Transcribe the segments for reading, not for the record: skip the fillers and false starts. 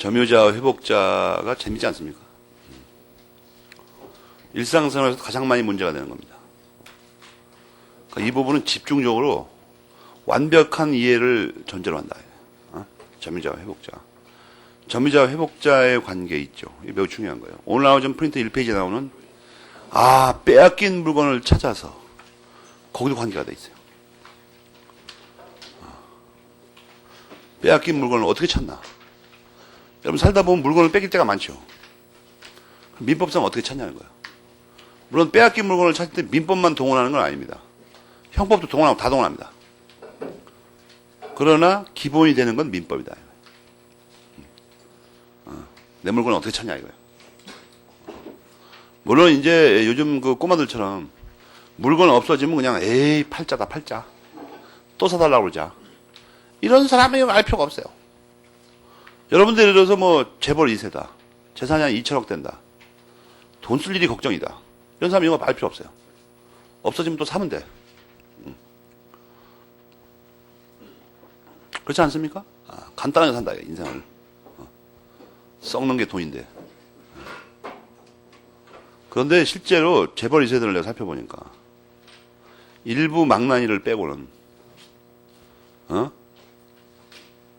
점유자, 회복자가 재밌지 않습니까? 일상생활에서 가장 많이 문제가 되는 겁니다. 그러니까 이 부분은 집중적으로 완벽한 이해를 전제로 한다. 점유자와 회복자. 점유자와 회복자의 관계 있죠. 이게 매우 중요한 거예요. 오늘 나오는 프린트 1페이지에 나오는 빼앗긴 물건을 찾아서 거기도 관계가 돼 있어요. 빼앗긴 물건을 어떻게 찾나? 여러분 살다 보면 물건을 뺏길 때가 많죠. 민법상 어떻게 찾냐는 거예요. 물론 빼앗긴 물건을 찾을 때 민법만 동원하는 건 아닙니다. 형법도 동원하고 다 동원합니다. 그러나 기본이 되는 건 민법이다. 내 물건을 어떻게 찾냐 이거예요. 물론 이제 요즘 그 꼬마들처럼 물건 없어지면 그냥 에이 팔자다 팔자. 또 사달라고 그러자. 이런 사람이 알 필요가 없어요. 여러분들 예를 들어서 뭐 재벌 2세다. 재산이 한 2천억 된다. 돈 쓸 일이 걱정이다. 이런 사람 이런 거 알 필요 없어요. 없어지면 또 사면 돼. 그렇지 않습니까? 간단하게 산다, 인생을. 썩는 게 돈인데. 그런데 실제로 재벌 2세들을 내가 살펴보니까 일부 망나니를 빼고는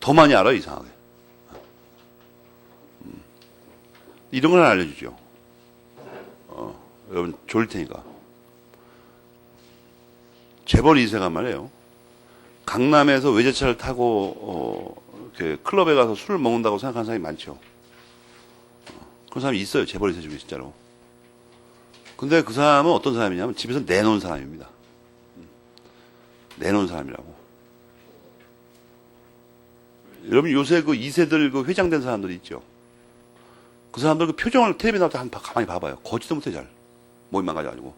더 많이 알아요, 이상하게. 이런 걸 알려주죠. 여러분 좋을 테니까. 재벌 2세가 말이에요. 강남에서 외제차를 타고 이렇게 클럽에 가서 술을 먹는다고 생각하는 사람이 많죠. 그런 사람이 있어요. 재벌 2세 중에 진짜로. 근데 그 사람은 어떤 사람이냐면 집에서 내놓은 사람입니다. 내놓은 사람이라고. 여러분 요새 그 2세들 그 회장된 사람들이 있죠. 그 사람들 그 표정을 텔레비전 나올 때 한번 가만히 봐봐요. 거짓도 못해 잘. 몸이 망가져가지고.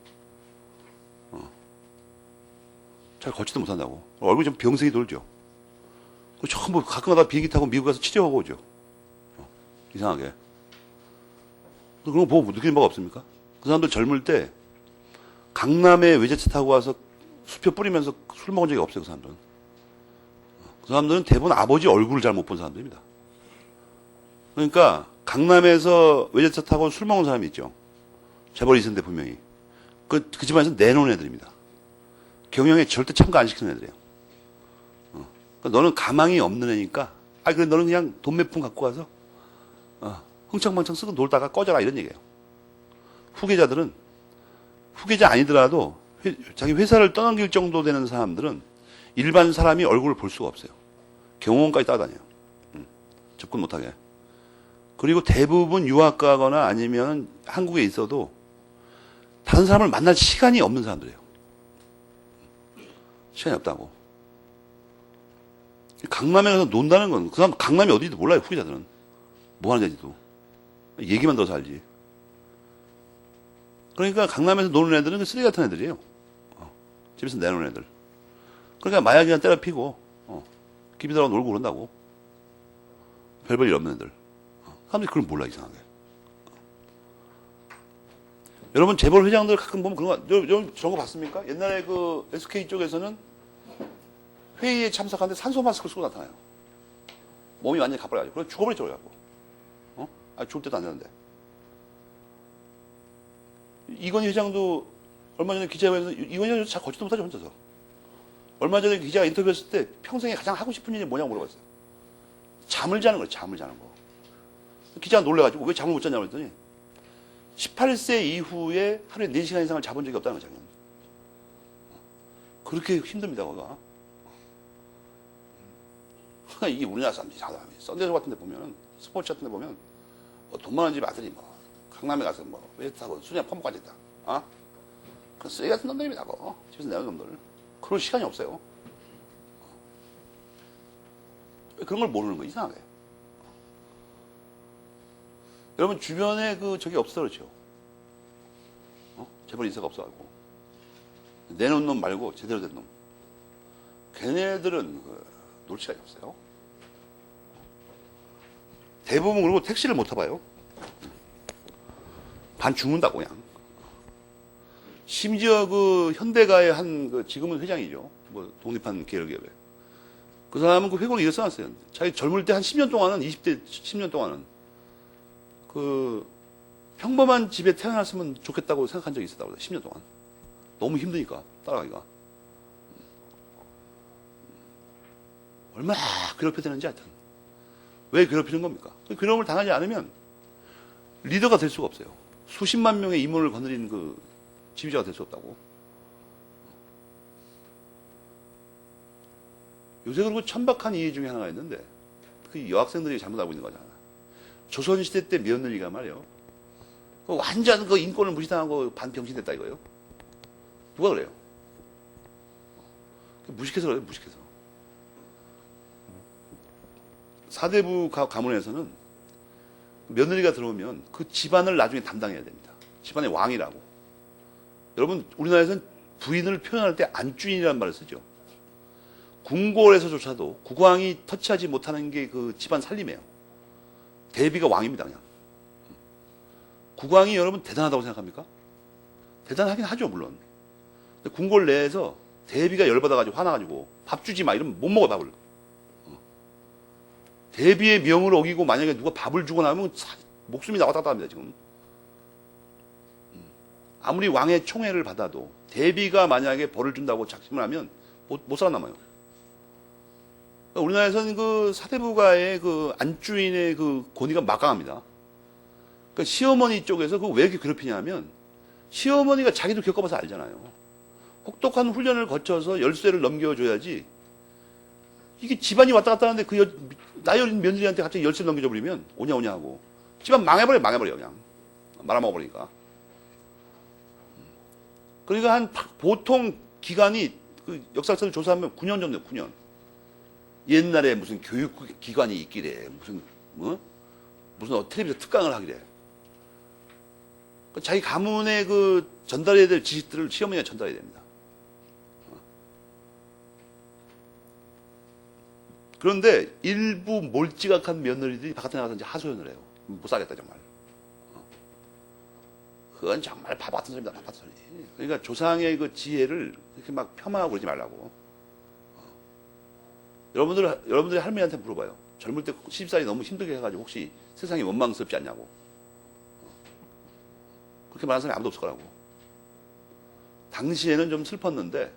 잘 걷지도 못한다고. 얼굴이 좀 병색이 돌죠. 전부 가끔가다 비행기 타고 미국 가서 치료하고 오죠. 이상하게. 그런 거 보고 느끼는 바가 없습니까? 그 사람들 젊을 때 강남에 외제차 타고 와서 수표 뿌리면서 술 먹은 적이 없어요. 그 사람들은. 그 사람들은 대부분 아버지 얼굴을 잘 못 본 사람들입니다. 그러니까 강남에서 외제차 타고 술 먹은 사람이 있죠. 재벌 2세인데 분명히. 그 집안에서 내놓은 애들입니다. 경영에 절대 참가 안 시키는 애들이에요. 그러니까 너는 가망이 없는 애니까, 그래, 너는 그냥 돈 몇 푼 갖고 와서, 흥청망청 쓰고 놀다가 꺼져라, 이런 얘기예요. 후계자들은, 후계자 아니더라도, 자기 회사를 떠넘길 정도 되는 사람들은 일반 사람이 얼굴을 볼 수가 없어요. 경호원까지 따라다녀요. 접근 못하게. 그리고 대부분 유학 가거나 아니면 한국에 있어도 다른 사람을 만날 시간이 없는 사람들이에요. 시간이 없다고. 강남에 가서 논다는 건, 그 사람 강남이 어디인지도 몰라요, 후기자들은. 뭐 하는 데지도. 얘기만 들어서 알지. 그러니까 강남에서 노는 애들은 그 쓰레기 같은 애들이에요. 집에서 내놓은 애들. 그러니까 마약이나 때려 피고, 기비들하고 놀고 그런다고. 별 일 없는 애들. 사람들이 그걸 몰라, 이상하게. 여러분, 재벌 회장들 가끔 보면 그런 거, 여러분 저런 거 봤습니까? 옛날에 그 SK 쪽에서는 회의에 참석하는데 산소 마스크를 쓰고 나타나요. 몸이 완전히 가버려가지고. 그래서 죽어버렸죠, 그래갖고. 죽을 때도 안 되는데. 이건희 회장도 얼마 전에 기자회견에서, 이건희 회장도 잘 걷지도 못하죠, 혼자서. 얼마 전에 기자가 인터뷰했을 때 평생에 가장 하고 싶은 일이 뭐냐고 물어봤어요. 잠을 자는 거예요, 잠을 자는 거. 기자가 놀래가지고 왜 잠을 못 잤냐고 그랬더니 18세 이후에 하루에 4시간 이상을 자본 적이 없다는 거죠. 그렇게 힘듭니다, 거기가. 이게 우리나라 사람들이 사람이 썬데이 같은 데 보면, 스포츠 같은 데 보면, 돈 많은 집 아들이 강남에 가서 외제 타고 수냐 퍼먹까지 있다. 그 쓰레기 같은 놈들입니다, 그거. 집에서 내는 놈들. 그럴 시간이 없어요. 왜 그런 걸 모르는 거야, 이상하게. 여러분, 주변에 저기 없어, 그렇죠? 재벌 인사가 없어가지고. 내놓은 놈 말고 제대로 된 놈. 걔네들은 놀 시간이 없어요. 대부분 그리고 택시를 못 타봐요. 반 죽는다고, 그냥. 심지어 현대가의 지금은 회장이죠. 독립한 계열기업에. 그 사람은 그 회고를 이렇게 써놨어요. 자기 젊을 때 한 10년 동안은, 20대 10년 동안은, 그, 평범한 집에 태어났으면 좋겠다고 생각한 적이 있었다고 그래요. 10년 동안. 너무 힘드니까, 따라가기가. 얼마나 괴롭혀야 되는지 하여튼. 왜 괴롭히는 겁니까? 그 괴로움을 당하지 않으면 리더가 될 수가 없어요. 수십만 명의 임원을 거느린 그 지휘자가 될 수 없다고. 요새 그리고 천박한 이해 중에 하나가 있는데, 그 여학생들이 잘못 알고 있는 거잖아. 조선시대 때 며느리가 말이에요. 그 완전 그 인권을 무시당하고 반병신 됐다 이거예요. 누가 그래요? 무식해서 그래요, 무식해서. 사대부 가문에서는 며느리가 들어오면 그 집안을 나중에 담당해야 됩니다. 집안의 왕이라고. 여러분, 우리나라에서는 부인을 표현할 때 안주인이라는 말을 쓰죠. 궁궐에서조차도 국왕이 터치하지 못하는 게 그 집안 살림이에요. 대비가 왕입니다, 그냥. 국왕이 여러분 대단하다고 생각합니까? 대단하긴 하죠, 물론. 근데 궁궐 내에서 대비가 열받아가지고 화나가지고 밥 주지 마 이러면 못 먹어, 밥을. 대비의 명을 어기고 만약에 누가 밥을 주고 나면 목숨이 나왔다 갔다 합니다, 지금. 아무리 왕의 총애를 받아도 대비가 만약에 벌을 준다고 작심을 하면 못 살아남아요. 우리나라에서는 그 사대부가의 그 안주인의 그 권위가 막강합니다. 그러니까 시어머니 쪽에서 그 왜 이렇게 괴롭히냐면 시어머니가 자기도 겪어봐서 알잖아요. 혹독한 훈련을 거쳐서 열쇠를 넘겨줘야지 이게 집안이 왔다 갔다 하는데 그 나이 어린 며느리한테 갑자기 열쇠를 넘겨줘 버리면 오냐 오냐 하고 집안 망해버려 그냥 말아먹어버리니까. 그러니까 한 보통 기간이 그 역사서를 조사하면 9년 정도 9년. 옛날에 무슨 교육기관이 있기래. 무슨 텔레비전 특강을 하기래. 자기 가문의 그 전달해야 될 지식들을 시어머니가 전달해야 됩니다. 그런데 일부 몰지각한 며느리들이 바깥에 나가서 이제 하소연을 해요. 못 살겠다 정말. 그건 정말 바보 같은 소리입니다. 바보 같은 소리. 그러니까 조상의 그 지혜를 이렇게 막 폄하하고 그러지 말라고. 여러분들이 할머니한테 물어봐요. 젊을 때 시집살이 너무 힘들게 해가지고 혹시 세상이 원망스럽지 않냐고. 그렇게 말하는 사람이 아무도 없을 거라고. 당시에는 좀 슬펐는데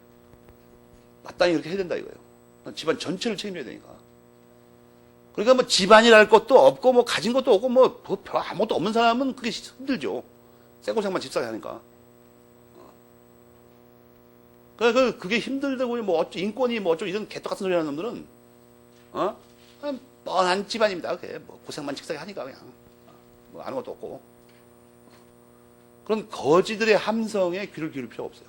마땅히 그렇게 해야 된다 이거예요. 집안 전체를 책임져야 되니까. 그러니까 뭐 집안이랄 것도 없고 뭐 가진 것도 없고 뭐 별 아무것도 없는 사람은 그게 힘들죠. 생고생만 집사게 하니까. 그러니까 그게 힘들다고 뭐 어쩌 인권이 뭐 어쩌고 이런 개떡 같은 소리 하는 놈들은 그냥 뻔한 집안입니다. 그게 뭐 고생만 집사게 하니까 그냥 뭐 아는 것도 없고. 그런 거지들의 함성에 귀를 기울일 필요가 없어요.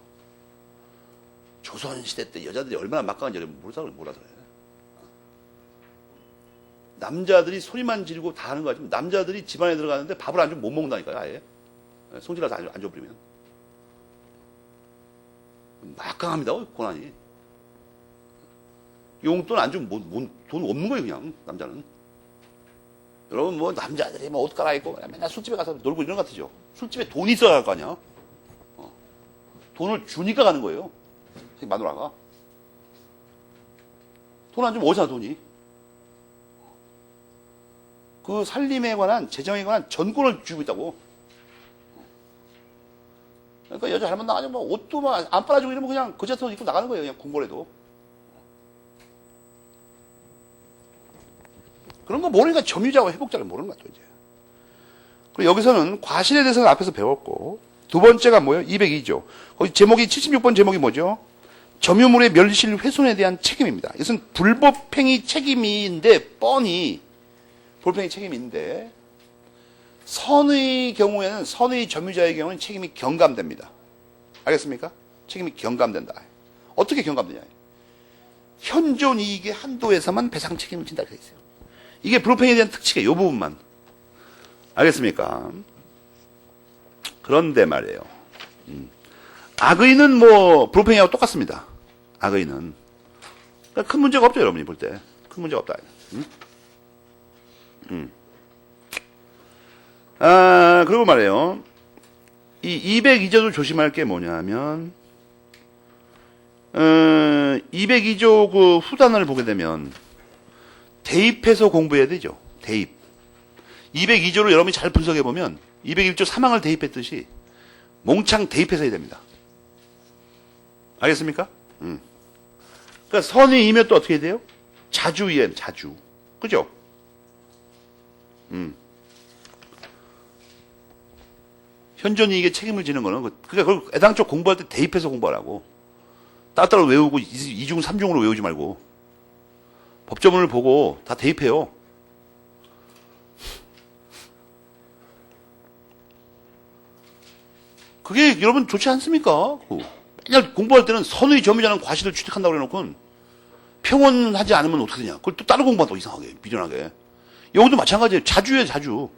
조선시대 때 여자들이 얼마나 막강한지 몰라서 그래. 남자들이 소리만 지르고 다 하는 거 같지만 남자들이 집안에 들어가는데 밥을 안 주면 못 먹는다니까요. 아예 성질나서 안 줘버리면 막강합니다. 고난이. 용돈 안 주면 돈 없는 거예요. 그냥 남자는. 여러분 뭐 남자들이 뭐 옷 갈아입고 맨날 술집에 가서 놀고 이런 것 같으죠. 술집에 돈이 있어야 할 거 아니야. 돈을 주니까 가는 거예요. 마누라가. 돈 안 주면 어디서 나 돈이. 그 살림에 관한 재정에 관한 전권을 쥐고 있다고. 그러니까 여자 잘못 나가면 뭐 옷도 막 안 빨아주고 이러면 그냥 거제서 입고 나가는 거예요. 그냥 궁궐에도. 그런 거 모르니까 점유자와 회복자를 모르는 것 같아요, 이제. 그리고 여기서는 과실에 대해서는 앞에서 배웠고, 두 번째가 뭐예요? 202조. 거기 제목이, 76번 제목이 뭐죠? 점유물의 멸실 훼손에 대한 책임입니다. 이것은 불법행위 책임인데, 뻔히, 불법행위 책임인데, 선의 경우에는, 선의 점유자의 경우는 책임이 경감됩니다. 알겠습니까? 책임이 경감된다. 어떻게 경감되냐? 현존 이익의 한도에서만 배상 책임을 진다. 되어 있어요. 이게 불법행위에 대한 특칙이에요. 이 부분만. 알겠습니까? 그런데 말이에요. 악의는 뭐 불법행위하고 똑같습니다. 악의는. 그러니까 큰 문제가 없죠. 여러분이 볼 때. 큰 문제가 없다. 그리고 말이에요. 이 202조도 조심할 게 뭐냐면 202조 그 후단을 보게 되면 대입해서 공부해야 되죠. 대입. 202조를 여러분이 잘 분석해 보면 201조 사망을 대입했듯이 몽창 대입해서 해야 됩니다. 알겠습니까? 그러니까 선의이면 또 어떻게 해야 돼요? 자주이엔 자주. 그죠? 현존이익에 책임을 지는 거는 그러니까 그걸 애당초 공부할 때 대입해서 공부하라고. 따로따로 외우고 이중 삼중으로 외우지 말고 법조문을 보고 다 대입해요. 그게 여러분 좋지 않습니까? 맨날 공부할 때는 선의 점유자는 과실을 취득한다고 해놓고 평온하지 않으면 어떻게 되냐? 그걸 또 따로 공부한다고 이상하게 미련하게. 여기도 마찬가지예요. 자주예요, 자주.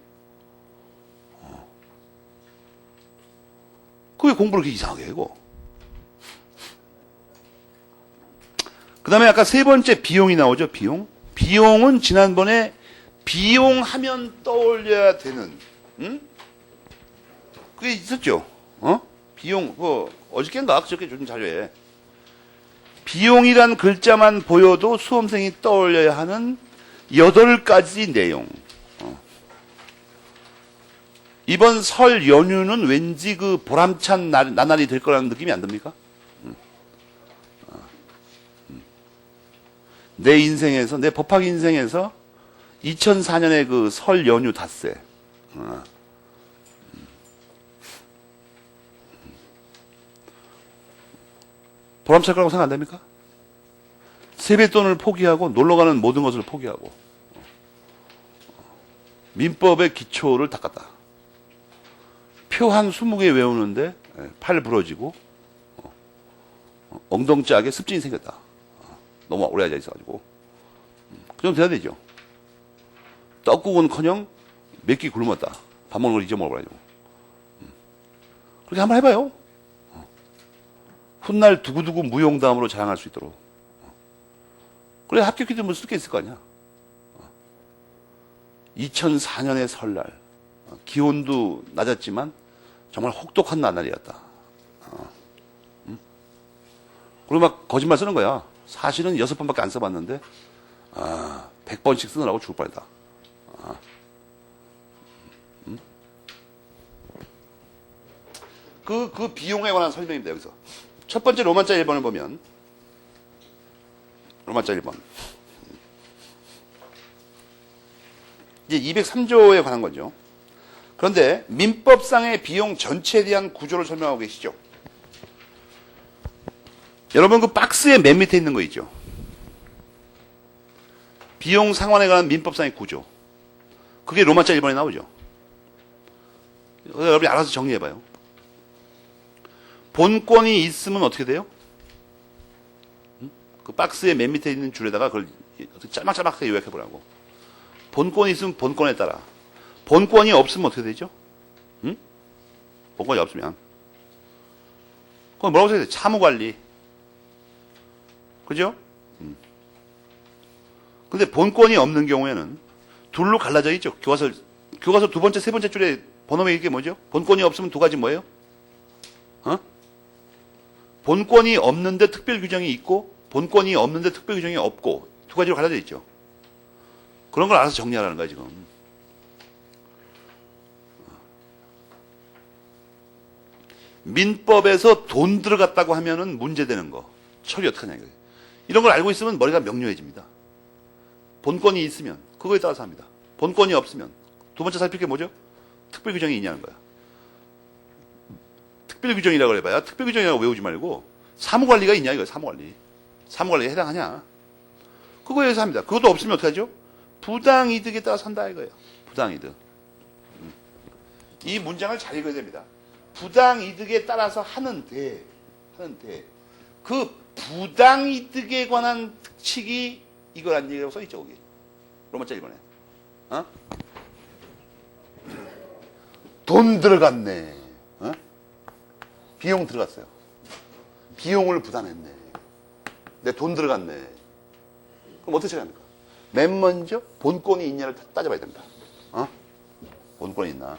그게 공부를 그렇게 이상하게 해, 이거. 그 다음에 아까 세 번째 비용이 나오죠, 비용. 비용은 지난번에 비용하면 떠올려야 되는, 그게 있었죠. 비용, 어저께인가? 그저께 요즘 자료에. 비용이란 글자만 보여도 수험생이 떠올려야 하는 8가지 내용. 이번 설 연휴는 왠지 그 보람찬 나날이 될 거라는 느낌이 안 듭니까? 내 인생에서, 내 법학 인생에서 2004년에 그 설 연휴 닷새. 보람찰 거라고 생각 안 됩니까? 세뱃돈을 포기하고 놀러가는 모든 것을 포기하고 민법의 기초를 닦았다. 표 한 20개 외우는데 팔 부러지고 엉덩짝에 습진이 생겼다. 너무 오래 앉아 있어가지고 그 정도 돼야 되죠. 떡국은커녕 몇 끼 굶었다. 밥 먹는 걸 잊어먹어가지고 그렇게 한번 해봐요. 훗날 두고두고 무용담으로 자랑할 수 있도록. 그래 합격기도 뭐 쓸 게 있을 거 아니야. 2004년의 설날 기온도 낮았지만 정말 혹독한 나날이었다. 그리고 막 거짓말 쓰는 거야. 사실은 6번밖에 안 써봤는데 100번씩 쓰느라고 죽을 뻔했다. 그 비용에 관한 설명입니다. 여기서 첫 번째 로만자 1번을 보면 로만자 1번 이제 203조에 관한 거죠. 그런데 민법상의 비용 전체에 대한 구조를 설명하고 계시죠. 여러분 그 박스의 맨 밑에 있는 거 있죠. 비용 상환에 관한 민법상의 구조. 그게 로마자 1번에 나오죠. 여러분이 알아서 정리해봐요. 본권이 있으면 어떻게 돼요? 그 박스의 맨 밑에 있는 줄에다가 그걸 짤막짤막하게 요약해보라고. 본권이 있으면 본권에 따라. 본권이 없으면 어떻게 되죠? 본권이 없으면. 그건 뭐라고 써야 돼? 차무관리. 그죠? 근데 본권이 없는 경우에는 둘로 갈라져 있죠. 교과서 두 번째, 세 번째 줄에 번호명이 이게 뭐죠? 본권이 없으면 두 가지 뭐예요? 본권이 없는데 특별 규정이 있고, 본권이 없는데 특별 규정이 없고, 두 가지로 갈라져 있죠. 그런 걸 알아서 정리하라는 거야, 지금. 민법에서 돈 들어갔다고 하면은 문제되는 거. 처리 어떻게 하냐, 이거예요. 이런 걸 알고 있으면 머리가 명료해집니다. 본권이 있으면 그거에 따라서 합니다. 본권이 없으면 두 번째 살필 게 뭐죠? 특별 규정이 있냐는 거야. 특별 규정이라고 해봐야 특별 규정이라고 외우지 말고 사무관리가 있냐 이거야. 사무관리에 해당하냐. 그거에 의해서 합니다. 그것도 없으면 어떻게 하죠? 부당이득에 따라서 한다 이거예요. 부당이득. 이 문장을 잘 읽어야 됩니다. 부당이득에 따라서 하는데 그 부당이득에 관한 특칙이 이거란 얘기라고 써있죠, 거기. 로마자 1번에. 돈 들어갔네. 비용 들어갔어요. 비용을 부담했네. 내 돈 들어갔네. 그럼 어떻게 처리합니까? 맨 먼저 본권이 있냐를 따져봐야 됩니다. 본권이 있나.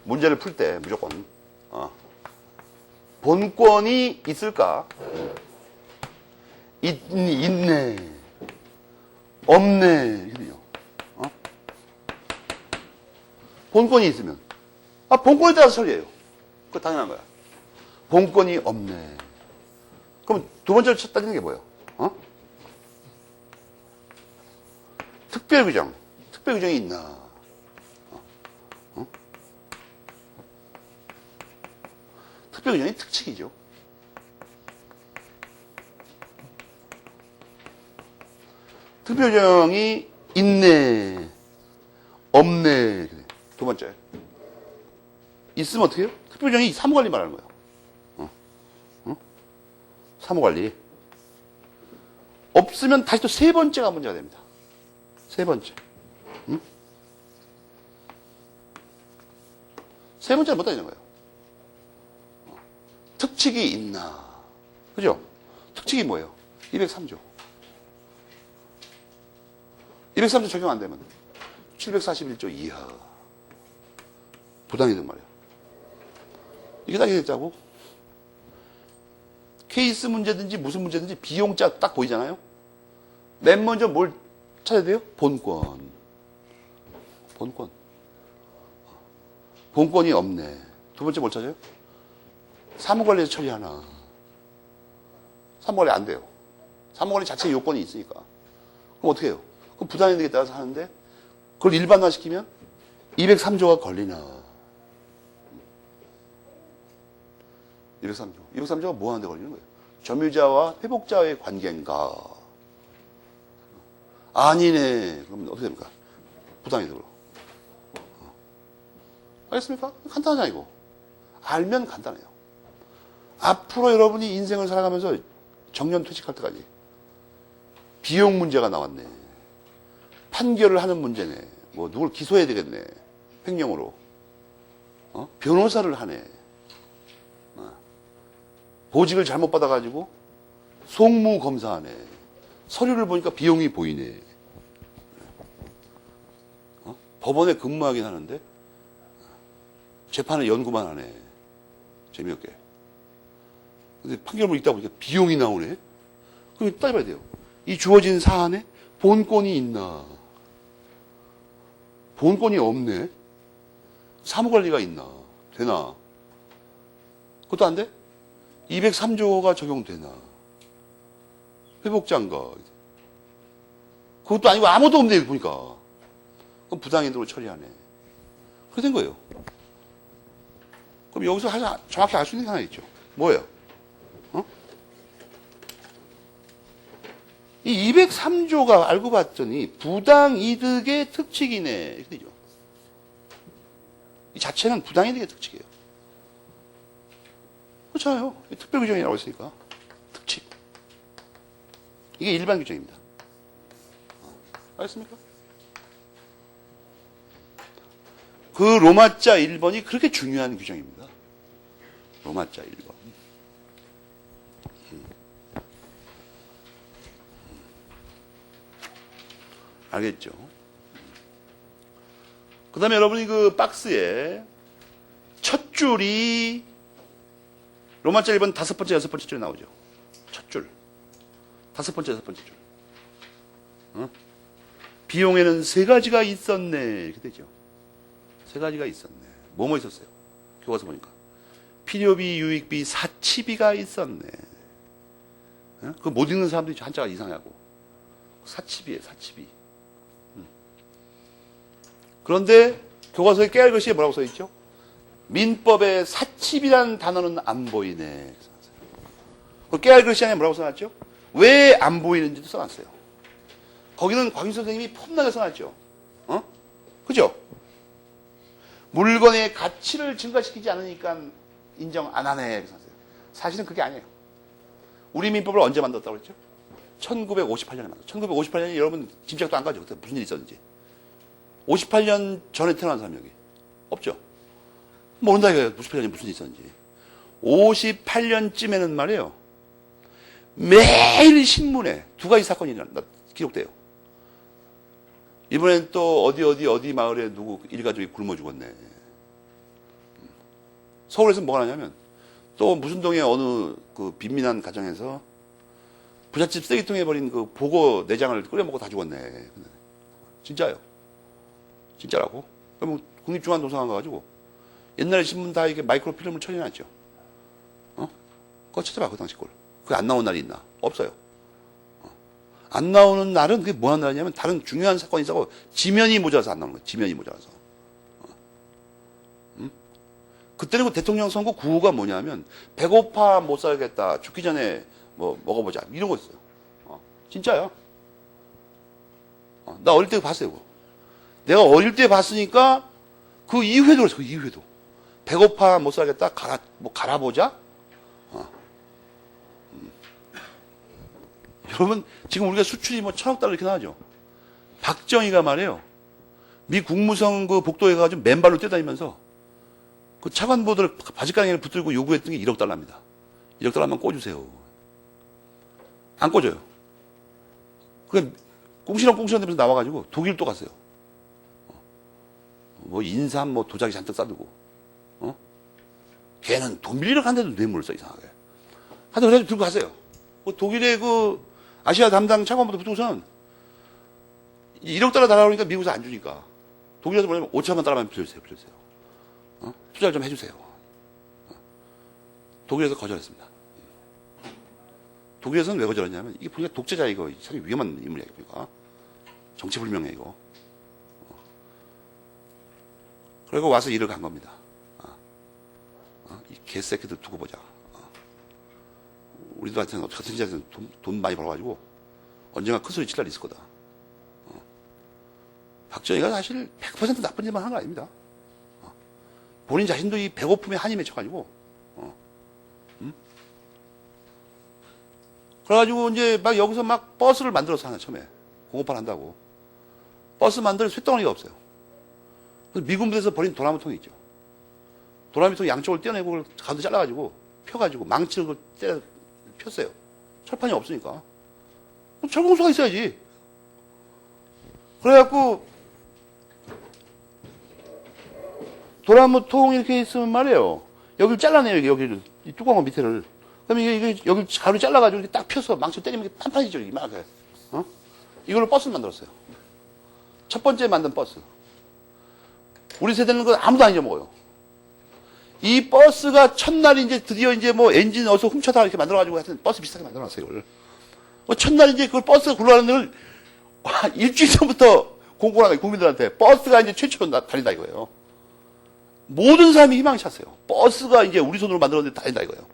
문제를 풀 때 무조건. 본권이 있을까? 있네. 없네. 이래요. 본권이 있으면. 본권에 따라서 처리해요. 그거 당연한 거야. 본권이 없네. 그럼 두 번째로 따지는 게 뭐예요? 특별규정. 특별규정이 있나? 특별규정이 특칙이죠. 특별규정이 있네, 없네. 두 번째. 있으면 어떻게 해요? 특별규정이 사무관리 말하는 거예요. 사무관리. 없으면 다시 또 세 번째가 문제가 됩니다. 세 번째. 세 번째는 못 따지는 거예요. 특칙이 있나. 그죠? 특칙이 뭐예요? 203조. 203조 적용 안 되면 741조 이하. 부당이든 말이에요. 이게 따지겠다고? 케이스 문제든지 무슨 문제든지 비용자 딱 보이잖아요? 맨 먼저 뭘 찾아야 돼요? 본권. 본권. 본권이 없네. 두 번째 뭘 찾아요? 사무관리에서 처리하나. 사무관리 안 돼요. 사무관리 자체에 요건이 있으니까. 그럼 어떻게 해요? 그럼 부당이득에 따라서 하는데 그걸 일반화시키면 203조가 걸리나. 203조. 203조가 뭐 하는데 걸리는 거예요? 점유자와 회복자의 관계인가? 아니네. 그러면 어떻게 됩니까? 부당이득으로. 알겠습니까? 간단하잖아, 이거. 알면 간단해요. 앞으로 여러분이 인생을 살아가면서 정년 퇴직할 때까지 비용 문제가 나왔네. 판결을 하는 문제네. 뭐 누굴 기소해야 되겠네. 횡령으로. 변호사를 하네. 보직을 잘못 받아가지고 송무 검사하네. 서류를 보니까 비용이 보이네. 법원에 근무하긴 하는데 재판을 연구만 하네. 재미없게. 근데 판결문 읽다 보니까 비용이 나오네. 그럼 따져봐야 돼요. 이 주어진 사안에 본권이 있나? 본권이 없네. 사무관리가 있나? 되나? 그것도 안 돼? 203조가 적용되나? 회복자인가? 그것도 아니고 아무도 없네, 보니까. 그럼 부당이득으로 처리하네. 그렇게 된 거예요. 그럼 여기서 정확히 알 수 있는 게 하나 있죠. 뭐예요? 이 203조가 알고 봤더니 부당이득의 특칙이네. 이렇게 되죠. 이 자체는 부당이득의 특칙이에요. 그렇잖아요. 특별규정이라고 했으니까. 특칙. 이게 일반 규정입니다. 알겠습니까? 그 로마자 1번이 그렇게 중요한 규정입니다. 로마자 1번. 알겠죠? 그 다음에 여러분이 그 박스에 첫 줄이 로마자 1번 다섯 번째, 여섯 번째 줄에 나오죠. 첫 줄. 다섯 번째, 여섯 번째 줄. 비용에는 세 가지가 있었네. 이렇게 되죠. 세 가지가 있었네. 뭐뭐 있었어요? 교과서 보니까. 필요비, 유익비, 사치비가 있었네. 그거 못 읽는 사람들이 한자가 이상하고. 사치비예요, 사치비. 그런데 교과서에 깨알 글씨에 뭐라고 써있죠? 민법에 사치비라는 단어는 안 보이네. 그 깨알 글씨 안에 뭐라고 써놨죠? 왜 안 보이는지도 써놨어요. 거기는 곽윤 선생님이 폼나게 써놨죠. 그죠? 물건의 가치를 증가시키지 않으니까 인정 안 하네. 사실은 그게 아니에요. 우리 민법을 언제 만들었다고 그랬죠? 1958년에 만들었어요. 1958년에 여러분 짐작도 안 가죠. 그때 무슨 일이 있었는지. 58년 전에 태어난 사람 여기 없죠? 모른다 이거예요. 58년에 무슨 일이 있었는지. 58년쯤에는 말이에요. 매일 신문에 두 가지 사건이 기록돼요. 이번엔 또 어디 마을에 누구 일가족이 굶어 죽었네. 서울에서 뭐가 나냐면 또 무슨 동에 어느 그 빈민한 가정에서 부잣집 쓰레기통에 버린 그 보고 내장을 끓여 먹고 다 죽었네. 진짜요. 진짜라고. 그럼 국립중앙도서관 가가지고 옛날에 신문 다 이게 마이크로 필름을 처리해놨죠. 그거 찾아봐, 그 당시 걸. 그게 안 나온 날이 있나? 없어요. 안 나오는 날은 그게 뭐 하는 날이냐면 다른 중요한 사건이 있어서 지면이 모자라서 안 나오는 거예요. 지면이 모자라서. 그때는 그 대통령 선거 구호가 뭐냐면 배고파 못 살겠다. 죽기 전에 뭐 먹어보자. 이런 거 있어요. 진짜야. 나 어릴 때 봤어요. 그거. 내가 어릴 때 봤으니까 그 이후에도 그랬어. 그 이후에도. 배고파 못 살겠다. 갈아보자. 여러분, 지금 우리가 수출이 뭐 1,000억 달러 이렇게 나가죠. 박정희가 말이에요. 미 국무성 그 복도에 가가지고 맨발로 뛰어다니면서 그 차관보들 바지가랑이를 붙들고 요구했던 게 1억 달러입니다. 1억 달러만 꿔주세요. 안 꿔줘요. 그 꽁시렁꽁시렁 되면서 나와가지고 독일 또 갔어요. 뭐 인삼 뭐 도자기 잔뜩 싸들고. 걔는 돈 빌리러 간데도 뇌물을 써 이상하게. 하여튼 그래가지고 들고 갔어요. 독일의 그 아시아 담당 차관부터 붙고선 1억 달러 달라고 하니까 미국에서 안 주니까 독일에서 뭐냐면 5천만 달러만 빌려주세요. 투자를 좀 해주세요. 독일에서 거절했습니다. 독일에서는 왜 거절했냐면 이게 보니까 독재자 이거 상당히 위험한 인물이야. 보니까 정체불명해 이거. 그리고 와서 일을 간 겁니다. 이 개새끼들 두고 보자. 우리들한테는 같은 자리에서 돈 많이 벌어가지고 언젠가 큰 소리 칠 날이 있을 거다. 박정희가 사실 100% 나쁜 일만 한 거 아닙니다. 본인 자신도 이 배고픔에 한이 맺혀가지고, 그래가지고 이제 막 여기서 막 버스를 만들어서 하나 처음에 공업화 한다고 버스 만들 쇳덩어리가 없어요. 그래서 미군부대에서 버린 도나무통이 있죠. 도나무통 양쪽을 떼어내고 그걸 가운데 잘라가지고 펴가지고 망치로 때려 폈어요. 철판이 없으니까 철공소가 있어야지. 그래갖고 도나무통 이렇게 있으면 말이에요. 여기를 잘라내요. 여기를 이 뚜껑 밑에를. 그러면 이게 여기 가루 잘라가지고 이렇게 딱 펴서 망치로 때리면 이게 판판해지죠. 이만하게. 이걸로 버스를 만들었어요. 첫 번째 만든 버스. 우리 세대는 그거 아무도 안 잊어먹어요. 이 버스가 첫날 이제 드디어 이제 뭐 엔진 어디서 훔쳐다 이렇게 만들어가지고 하여튼 버스 비슷하게 만들어놨어요. 이걸. 첫날 이제 그걸 버스가 굴러가는 걸 일주일 전부터 공고를 하는 거예요. 국민들한테. 버스가 이제 최초로 다닌다 이거예요. 모든 사람이 희망찼어요. 버스가 이제 우리 손으로 만들었는데 다닌다 이거예요.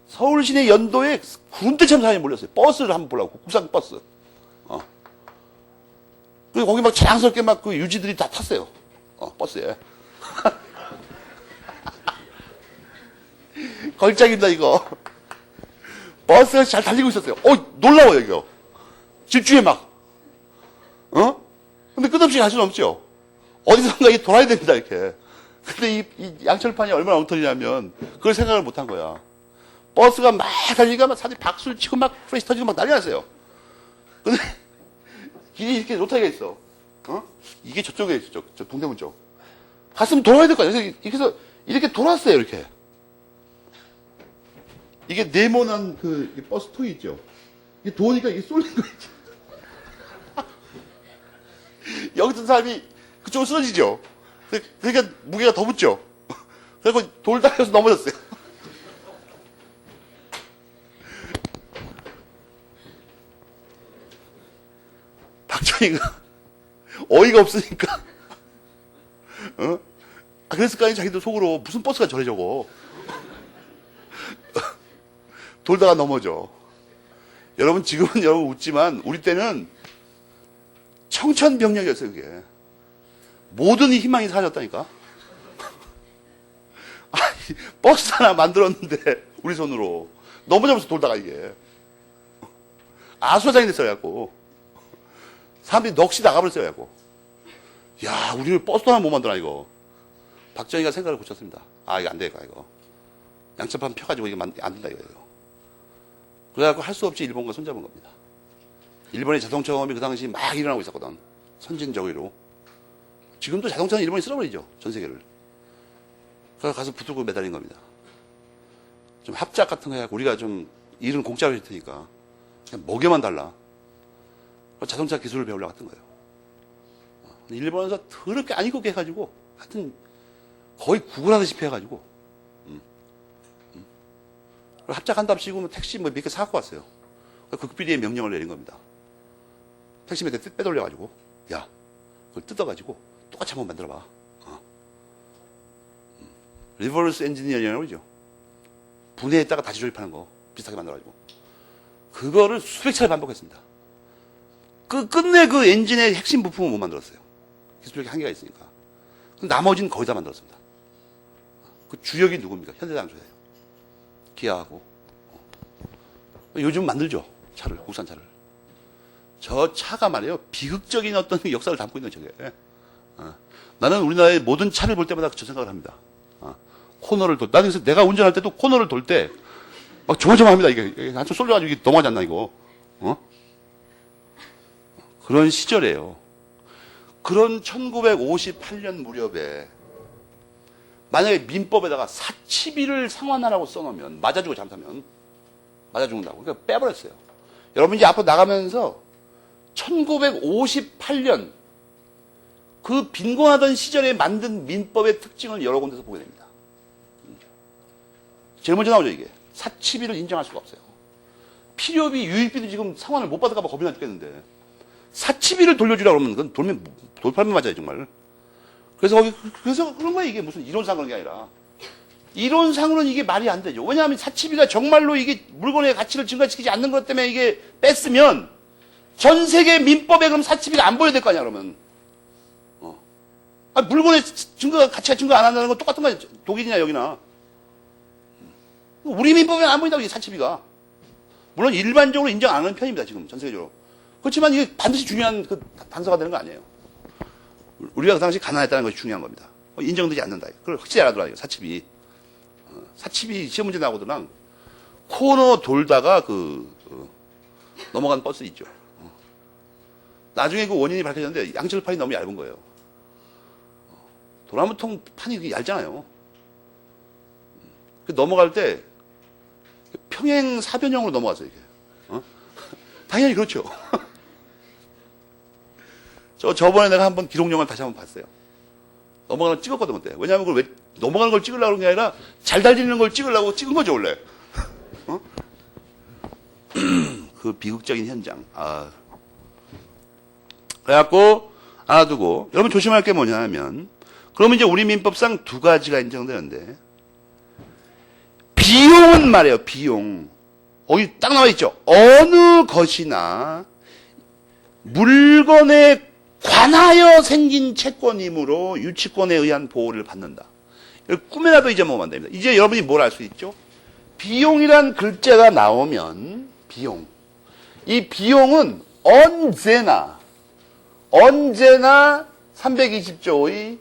서울 시내 연도에 구름대처럼 사람이 몰렸어요. 버스를 한번 보려고. 국산 버스. 그리고 거기 막 자랑스럽게 막 그 유지들이 다 탔어요. 버스에. 걸작입니다, 이거. 버스가 잘 달리고 있었어요. 놀라워요, 이거. 집주에 막. 근데 끝없이 갈 수는 없죠. 어디선가 이게 돌아야 됩니다, 이렇게. 근데 이 양철판이 얼마나 엉터리냐면, 그걸 생각을 못 한 거야. 버스가 막 달리니까 막 사람들이 박수를 치고 막 프레시 터지고 막 난리 났어요. 근데 길이 이렇게 로타리가 있어. 이게 저쪽에 있죠. 저 동대문 쪽. 갔으면 돌아야 될 거 아니야. 이렇게 해서 이렇게 돌았어요, 이렇게. 이게 네모난 그 버스 통이 있죠. 이게 도니까 이게 쏠린 거 있죠. 여기 있던 사람이 그쪽으로 쓰러지죠. 그러니까 무게가 더 붙죠. 그래서 돌다가서 넘어졌어요. 박정희가 어이가 없으니까 그랬을 거 아니에요. 자기도 속으로 무슨 버스가 저래 저거. 돌다가 넘어져. 여러분 지금은 여러분 웃지만 우리 때는 청천벽력이었어요. 그게 모든 희망이 사라졌다니까. 버스 하나 만들었는데 우리 손으로 넘어져서 돌다가 이게 아수라장이 됐어요. 사람들이 넋이 나가버렸어요. 야, 우리 버스도 하나 못 만드나 이거. 박정희가 생각을 고쳤습니다. 이거 안 되겠다 이거. 양철판 펴가지고 이게 안 된다 이거예요. 그래갖고 할 수 없이 일본과 손잡은 겁니다. 일본의 자동차 공업이 그 당시 막 일어나고 있었거든. 선진적으로. 지금도 자동차는 일본이 쓸어버리죠. 전 세계를. 그래서 가서 붙들고 매달린 겁니다. 좀 합작 같은 거 해갖고 우리가 좀 일은 공짜로 할 테니까 그냥 먹여만 달라. 자동차 기술을 배우려고 했던 거예요. 일본에서 더럽게 안 익게 해가지고 하여튼 거의 구걸하듯이 해가지고 합작한답시고 뭐 택시 뭐 몇 개 사갖고 왔어요. 극비리의 명령을 내린 겁니다. 택시 몇 대 빼돌려가지고 야 그걸 뜯어가지고 똑같이 한번 만들어봐. 리버스 엔지니어링이라고 그러죠. 분해했다가 다시 조립하는 거 비슷하게 만들어가지고 그거를 수백 차례 반복했습니다. 끝내 그 엔진의 핵심 부품은 못 만들었어요. 기술력이 한계가 있으니까. 나머지는 거의 다 만들었습니다. 그 주역이 누굽니까? 현대자동차예요. 기아하고. 요즘 만들죠. 차를, 국산 차를. 저 차가 말이에요. 비극적인 어떤 역사를 담고 있는 저게. 나는 우리나라의 모든 차를 볼 때마다 저 생각을 합니다. 코너를 나는 그래서 내가 운전할 때도 코너를 돌 때 막 조마조마합니다. 이게 한쪽 쏠려가지고 이게 넘어가지 않나 이거. 그런 시절이에요. 그런 1958년 무렵에 만약에 민법에다가 사치비를 상환하라고 써놓으면 맞아주고 잘못하면 맞아 죽는다고. 그러니까 빼버렸어요. 여러분 이제 앞으로 나가면서 1958년 그 빈곤하던 시절에 만든 민법의 특징을 여러 군데서 보게 됩니다. 제일 먼저 나오죠, 이게. 사치비를 인정할 수가 없어요. 필요비, 유익비도 지금 상환을 못 받을까봐 겁이 나 죽겠는데. 사치비를 돌려주라고 그러면 그건 돌팔면 맞아요, 정말. 그래서 그런 거야, 이게 무슨 이론상 그런 게 아니라. 이론상으로는 이게 말이 안 되죠. 왜냐하면 사치비가 정말로 이게 물건의 가치를 증가시키지 않는 것 때문에 이게 뺐으면 전 세계 민법에 그럼 사치비가 안 보여야 될 거 아니야, 그러면. 물건의 가치가 증가 안 한다는 건 똑같은 거야. 독일이나 여기나. 우리 민법에 안 보인다고, 이 사치비가. 물론 일반적으로 인정 안 하는 편입니다, 지금, 전 세계적으로. 그렇지만 이게 반드시 중요한 그 단서가 되는 거 아니에요. 우리가 그 당시 가난했다는 것이 중요한 겁니다. 인정되지 않는다. 그걸 확실히 알아두라, 사치비. 사치비 시험 문제 나오거든. 코너 돌다가 넘어간 버스 있죠. 나중에 그 원인이 밝혀졌는데 양철판이 너무 얇은 거예요. 도나무통 판이 얇잖아요. 넘어갈 때 평행 사변형으로 넘어갔어요, 이게. 당연히 그렇죠. 저번에 내가 한번 기록용을 다시 한번 봤어요. 넘어가는 걸 찍었거든, 그때. 왜냐하면 그걸 왜 넘어가는 걸 찍으려고 그런 게 아니라 잘 달리는 걸 찍으려고 찍은 거죠, 원래. 그 비극적인 현장. 그래갖고 알아두고 여러분 조심할 게 뭐냐 하면 그러면 이제 우리 민법상 두 가지가 인정되는데 비용은 말이에요. 비용. 거기 딱 나와 있죠. 어느 것이나 물건에 관하여 생긴 채권이므로 유치권에 의한 보호를 받는다. 꿈에라도 잊어먹으면 안 됩니다. 이제 여러분이 뭘 알 수 있죠? 비용이란 글자가 나오면 비용. 이 비용은 언제나 320조의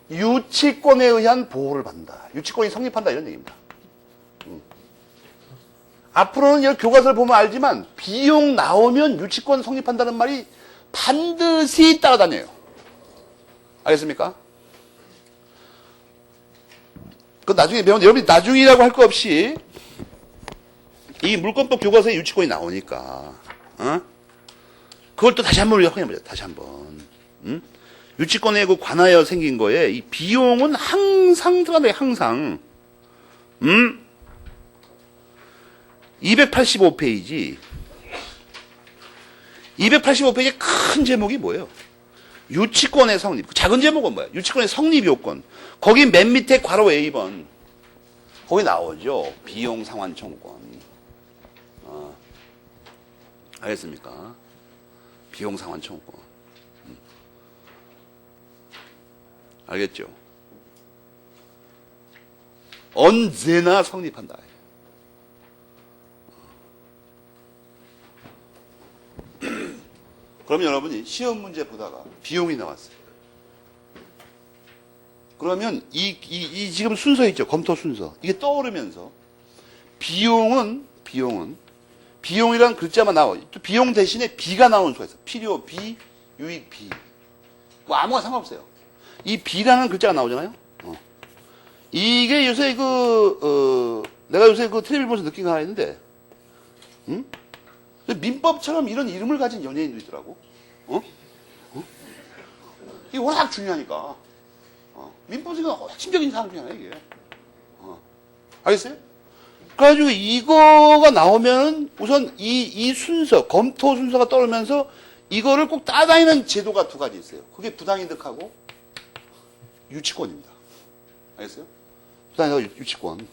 유치권에 의한 보호를 받는다. 유치권이 성립한다 이런 얘기입니다. 앞으로는 여기 교과서를 보면 알지만 비용 나오면 유치권 성립한다는 말이 반드시 따라다녀요. 알겠습니까? 그 나중에 배우는데 여러분이 나중이라고 할 거 없이 이 물권법 교과서에 유치권이 나오니까 그걸 또 다시 한번 우리가 확인해보자. 다시 한번. 유치권에 관하여 생긴 거에 이 비용은 항상 들어간다. 항상. 285페이지. 285페이지의 큰 제목이 뭐예요? 유치권의 성립. 작은 제목은 뭐예요? 유치권의 성립 요건. 거기 맨 밑에 괄호 A번. 거기 나오죠. 비용 상환 청구권. 알겠습니까? 비용 상환 청구권. 알겠죠? 언제나 성립한다. 그러면 여러분이 시험 문제 보다가 비용이 나왔어요. 그러면 이 지금 순서 있죠? 검토 순서. 이게 떠오르면서 비용이란 글자만 나와. 또 비용 대신에 비가 나오는 수가 있어. 필요 비, 유익 비. 뭐 아무거나 상관없어요. 이 비라는 글자가 나오잖아요. 이게 요새 내가 요새 그 텔레비전 보면서 느낀 거 하나 있는데, 응? 민법처럼 이런 이름을 가진 연예인도 있더라고. 어? 어? 이게 워낙 중요하니까. 민법이 핵심적인 사항 중에 하나, 이게. 알겠어요? 그래가지고 이거가 나오면 우선 이 순서, 검토 순서가 떠오르면서 이거를 꼭 따다니는 제도가 두 가지 있어요. 그게 부당이득하고 유치권입니다. 알겠어요? 부당이득하고 유치권.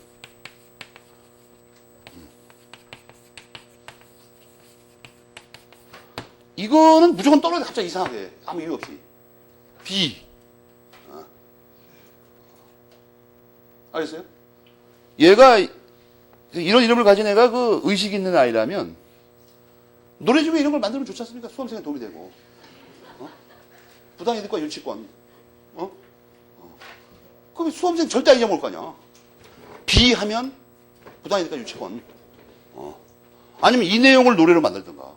이거는 무조건 떨어져, 갑자기 이상하게. 아무 이유 없이. B. 알겠어요? 얘가, 이런 이름을 가진 애가 그 의식 있는 아이라면, 노래 중에 이런 걸 만들면 좋지 않습니까? 수험생에 도움이 되고. 부당이득과 유치권. 그럼 수험생 절대 안 잊어먹을 거 아니야. B 하면, 부당이득과 유치권. 아니면 이 내용을 노래로 만들든가.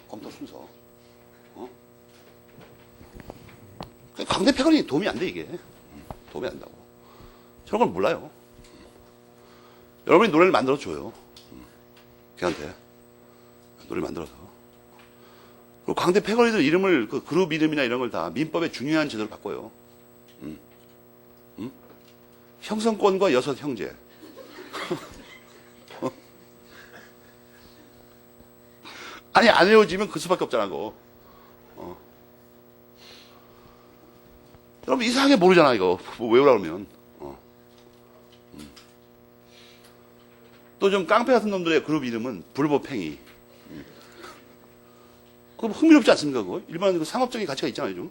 검토 순서. 강대 패거리 도움이 안 돼, 이게. 도움이 안 된다고. 저런 걸 몰라요. 여러분이 노래를 만들어줘요. 걔한테. 노래 만들어서. 그리고 강대 패거리들 이름을, 그 그룹 이름이나 이런 걸 다 민법의 중요한 제도로 바꿔요. 형성권과 여섯 형제. 아니, 안 외워지면 그 수밖에 없잖아, 그거. 여러분, 이상하게 모르잖아, 이거. 뭐 외우라 그러면. 또 좀 깡패 같은 놈들의 그룹 이름은 불법행위. 그거 흥미롭지 않습니까, 그거? 일반 그 상업적인 가치가 있잖아요, 좀.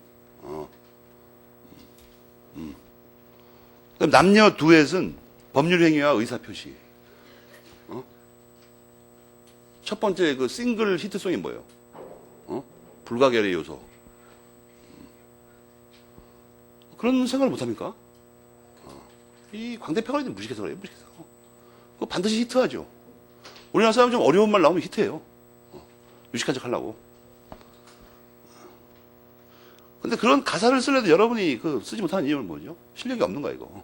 그럼 남녀 두엣은 법률행위와 의사표시. 첫 번째 그 싱글 히트송이 뭐예요? 불가결의 요소. 그런 생각을 못합니까? 이 광대패거리는 무식해서 그래요, 무식해서. 그거 반드시 히트하죠. 우리나라 사람 좀 어려운 말 나오면 히트해요. 유식한 척 하려고. 근데 그런 가사를 쓸래도 여러분이 그 쓰지 못하는 이유는 뭐죠? 실력이 없는 거야, 이거.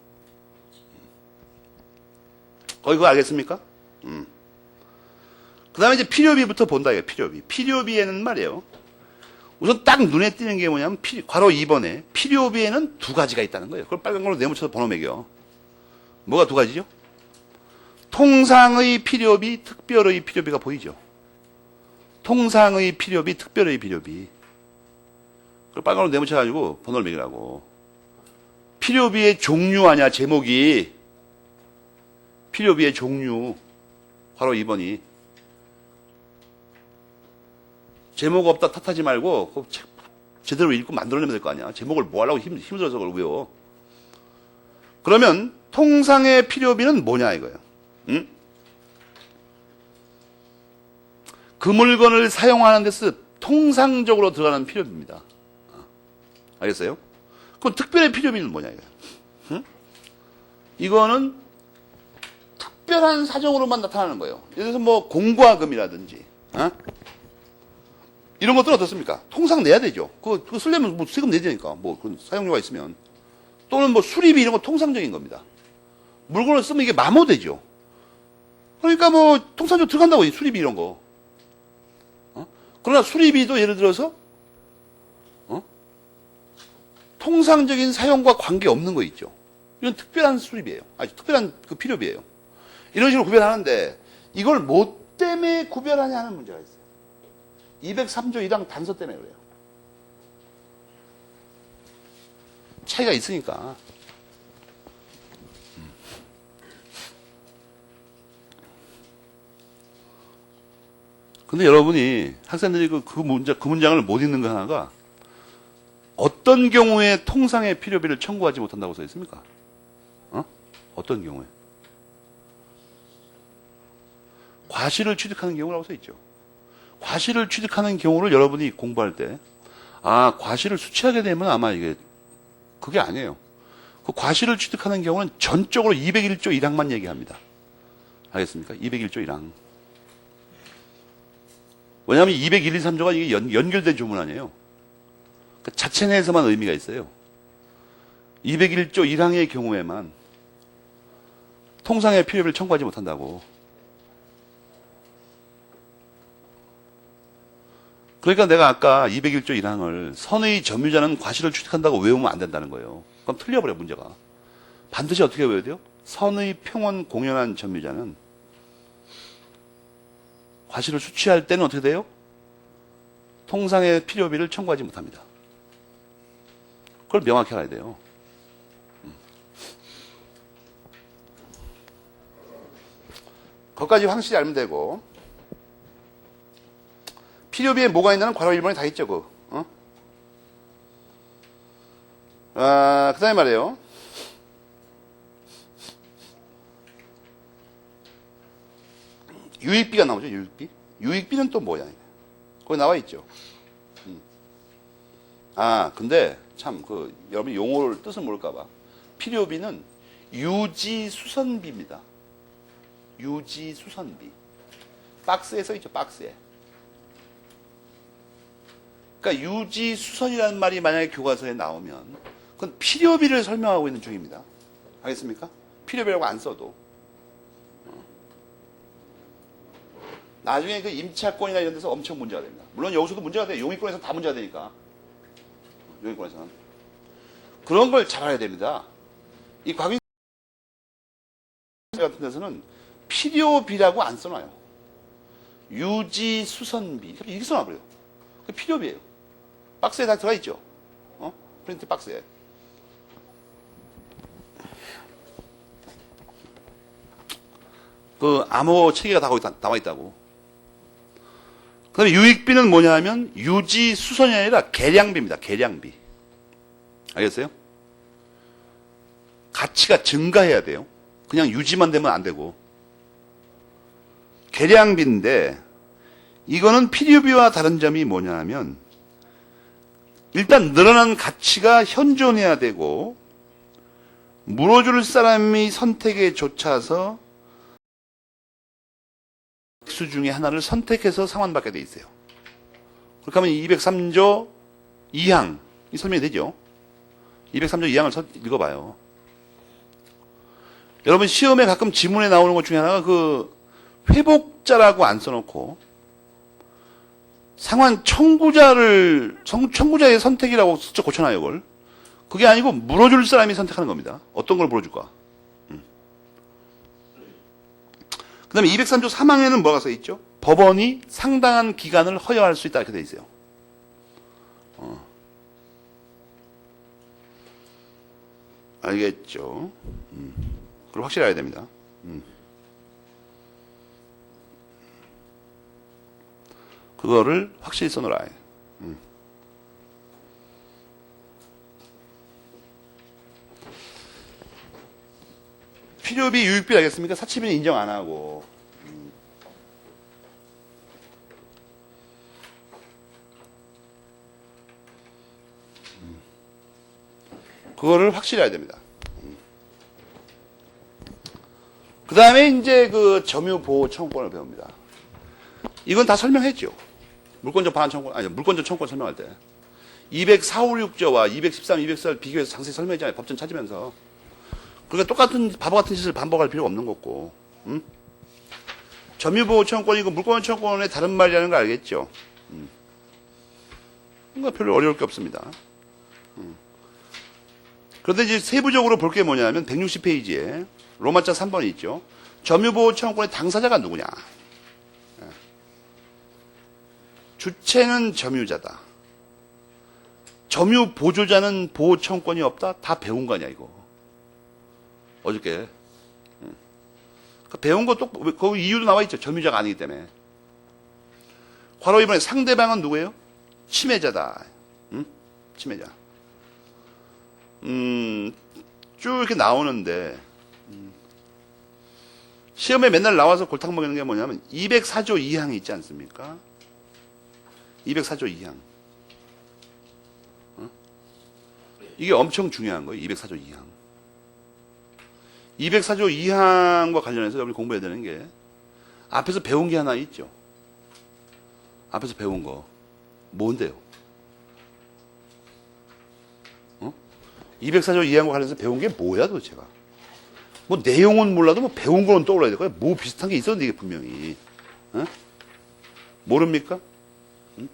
거의 그거 알겠습니까? 그 다음에 이제 필요비부터 본다, 이거, 필요비. 필요비에는 말이에요. 우선 딱 눈에 띄는 게 뭐냐면, 괄호 2번에 필요비에는 두 가지가 있다는 거예요. 그걸 빨간 걸로 네모쳐서 번호 매겨. 뭐가 두 가지죠? 통상의 필요비, 특별의 필요비가 보이죠? 통상의 필요비, 특별의 필요비. 그걸 빨간 걸로 네모쳐가지고 번호를 매기라고. 필요비의 종류 아니야, 제목이. 필요비의 종류. 괄호 2번이. 제목 없다 탓하지 말고 그 책 제대로 읽고 만들어내면 될 거 아니야. 제목을 뭐 하려고 힘들어서 그걸 외워. 그러면 통상의 필요비는 뭐냐 이거예요. 응? 그 물건을 사용하는 데서 통상적으로 들어가는 필요비입니다. 알겠어요? 그럼 특별의 필요비는 뭐냐 이거예요. 응? 이거는 특별한 사정으로만 나타나는 거예요. 예를 들어서 뭐 공과금이라든지 이런 것들은 어떻습니까? 통상 내야 되죠. 그거 쓰려면 뭐 세금 내야 되니까. 뭐, 그런 사용료가 있으면. 또는 뭐 수리비 이런 거 통상적인 겁니다. 물건을 쓰면 이게 마모되죠. 그러니까 뭐, 통상적으로 들어간다고, 이 수리비 이런 거. 그러나 수리비도 예를 들어서, 통상적인 사용과 관계없는 거 있죠. 이건 특별한 수리비예요. 아주 특별한 그 필요비예요. 이런 식으로 구별하는데, 이걸 뭐 때문에 구별하냐 하는 문제가 있어요. 203조 1항 단서 때문에 그래요. 차이가 있으니까. 근데 여러분이 학생들이 그 문장을 못 읽는 거 하나가 어떤 경우에 통상의 필요비를 청구하지 못한다고 써 있습니까? 어떤 경우에? 과실을 취득하는 경우라고 써 있죠. 과실을 취득하는 경우를 여러분이 공부할 때, 과실을 수취하게 되면 아마 이게, 그게 아니에요. 그 과실을 취득하는 경우는 전적으로 201조 1항만 얘기합니다. 알겠습니까? 201조 1항. 왜냐하면 201, 2, 3조가 이게 연결된 조문 아니에요. 그 자체 내에서만 의미가 있어요. 201조 1항의 경우에만 통상의 필요비를 청구하지 못한다고. 그러니까 내가 아까 201조 1항을 선의 점유자는 과실을 취득한다고 외우면 안 된다는 거예요. 그럼 틀려버려 문제가. 반드시 어떻게 외워야 돼요? 선의 평원 공연한 점유자는 과실을 수취할 때는 어떻게 돼요? 통상의 필요비를 청구하지 못합니다. 그걸 명확히 알아야 돼요. 거기까지 확실히 알면 되고, 필요비에 뭐가 있냐는 괄호 1번에 다 있죠, 그 다음에 말이에요. 유익비가 나오죠, 유익비. 유익비는 또 뭐야? 거기 나와 있죠. 근데 참, 여러분 용어를 뜻을 모를까봐. 필요비는 유지수선비입니다. 유지수선비. 박스에 써 있죠, 박스에. 그러니까 유지수선이라는 말이 만약에 교과서에 나오면 그건 필요비를 설명하고 있는 중입니다. 알겠습니까? 필요비라고 안 써도. 나중에 그 임차권이나 이런 데서 엄청 문제가 됩니다. 물론 여기서도 문제가 돼요. 용익권에서 다 문제가 되니까. 용익권에서는. 그런 걸 잘 알아야 됩니다. 이 과금 같은 데서는 필요비라고 안 써놔요. 유지수선비. 이렇게 써놔버려요. 그게 필요비예요. 박스에 다 들어가 있죠. 프린트 박스에. 그 암호 체계가 다 거기 나와 있다고. 그 다음에 유익비는 뭐냐 하면 유지수선이 아니라 계량비입니다. 계량비. 알겠어요? 가치가 증가해야 돼요. 그냥 유지만 되면 안 되고. 계량비인데 이거는 필요비와 다른 점이 뭐냐 하면 일단 늘어난 가치가 현존해야 되고 물어줄 사람이 선택에 쫓아서 수 중에 하나를 선택해서 상환받게 돼 있어요. 그렇게 하면 203조 2항이 설명이 되죠. 203조 2항을 읽어봐요. 여러분 시험에 가끔 지문에 나오는 것 중에 하나가 그 회복자라고 안 써놓고 상환 청구자의 선택이라고 슬쩍 고쳐놔요, 이걸. 그게 아니고 물어줄 사람이 선택하는 겁니다. 어떤 걸 물어줄까? 그 다음에 203조 3항에는 뭐가 써 있죠? 법원이 상당한 기간을 허여할 수 있다 이렇게 돼 있어요. 알겠죠? 그걸 확실히 알아야 됩니다. 그거를 확실히 써놓으라. 필요비, 유익비 알겠습니까? 사치비는 인정 안 하고. 그거를 확실히 알아야 됩니다. 그 다음에 이제 그 점유보호 청구권을 배웁니다. 이건 다 설명했죠. 물권적 반환 청구권, 아니, 물권적 청구권 설명할 때. 20456조와 213, 214를 비교해서 자세히 설명했잖아요. 법전 찾으면서. 그러니까 똑같은 바보 같은 짓을 반복할 필요가 없는 거고. 점유보호 청구권이 고 물권 청구권의 다른 말이라는 거 알겠죠? 그러니까 별로 어려울 게 없습니다. 그런데 이제 세부적으로 볼 게 뭐냐면 160페이지에 로마자 3번이 있죠. 점유보호 청구권의 당사자가 누구냐? 주체는 점유자다. 점유 보조자는 보호 청구권이 없다? 다 배운 거 아니야, 이거. 어저께. 배운 거 거기 이유도 나와 있죠. 점유자가 아니기 때문에. 괄호 2번에 상대방은 누구예요? 침해자다. 침해자. 쭉 이렇게 나오는데, 시험에 맨날 나와서 골탕 먹이는 게 뭐냐면, 204조 2항이 있지 않습니까? 204조 2항. 이게 엄청 중요한 거예요. 204조 2항. 204조 2항과 관련해서 여러분이 공부해야 되는 게 앞에서 배운 게 하나 있죠. 앞에서 배운 거. 뭔데요? 204조 2항과 관련해서 배운 게 뭐야 도대체가? 뭐 내용은 몰라도 뭐 배운 거는 떠올라야 될 거야. 뭐 비슷한 게 있었는데 이게 분명히. 어? 모릅니까? 응?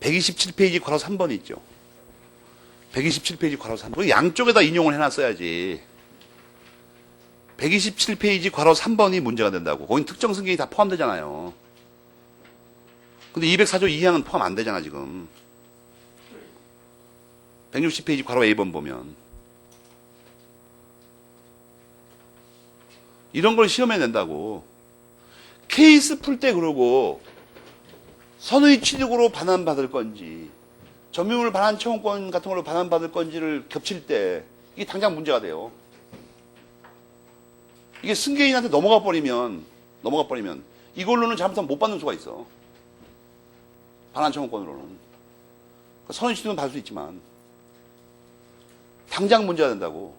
(127페이지) 괄호 3번이 있죠. 127페이지 괄호 3번. 양쪽에다 인용을 해놨어야지. 127페이지 괄호 3번이 문제가 된다고. 거긴 특정 승계인이 다 포함되잖아요. 근데 204조 2항은 포함 안 되잖아, 지금. 160페이지 괄호 A번 보면. 이런 걸 시험에 낸다고. 케이스 풀 때 그러고, 선의 취득으로 반환받을 건지, 점유물 반환 청구권 같은 걸로 반환받을 건지를 겹칠 때, 이게 당장 문제가 돼요. 이게 승계인한테 넘어가 버리면, 이걸로는 잘못하면 못 받는 수가 있어. 반환 청구권으로는. 선의 취득은 받을 수 있지만, 당장 문제가 된다고.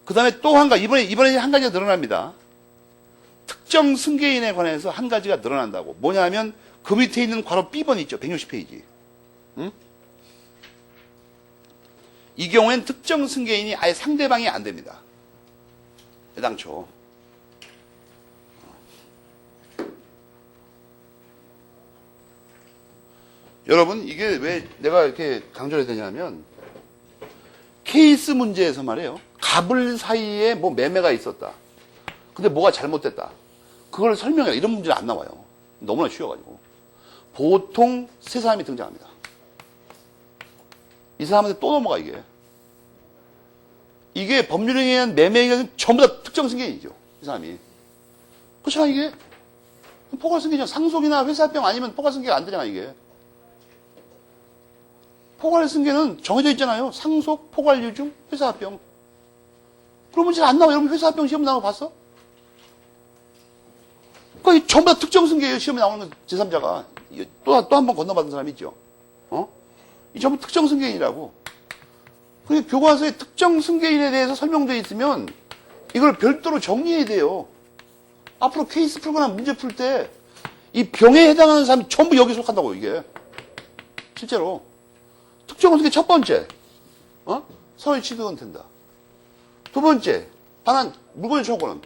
그 다음에 또 한 가지, 이번에 한 가지가 늘어납니다. 특정 승계인에 관해서 한 가지가 늘어난다고. 뭐냐면, 그 밑에 있는 괄호 B번 있죠. 160페이지. 응? 이 경우엔 특정 승계인이 아예 상대방이 안 됩니다. 애당초. 여러분, 이게 왜 내가 이렇게 강조를 해야 되냐면, 케이스 문제에서 말이에요. 갑을 사이에 뭐 매매가 있었다. 근데 뭐가 잘못됐다. 그걸 설명해. 이런 문제는 안 나와요. 너무나 쉬워가지고. 보통 세 사람이 등장합니다. 이 사람한테 또 넘어가, 이게. 이게 법률에 의한 매매가 전부 다 특정 승계인이죠. 이 사람이. 그렇잖아, 이게. 포괄 승계죠. 상속이나 회사병 아니면 포괄 승계가 안 되잖아, 이게. 포괄 승계는 정해져 있잖아요. 상속, 포괄 유증, 회사합병. 그런 문제 안 나와. 여러분 회사합병 시험 나온 거 봤어? 그러니까 전부 다 특정 승계예요. 시험에 나오는 제3자가. 또 한 번 건너받은 사람이 있죠. 이 전부 특정 승계인이라고. 그러니까 교과서에 특정 승계인에 대해서 설명되어 있으면 이걸 별도로 정리해야 돼요. 앞으로 케이스 풀거나 문제 풀 때 이 병에 해당하는 사람이 전부 여기 속한다고, 이게. 실제로. 특정 승계 첫 번째, 선의 취득은 된다. 두 번째, 반환, 물건의 청구는,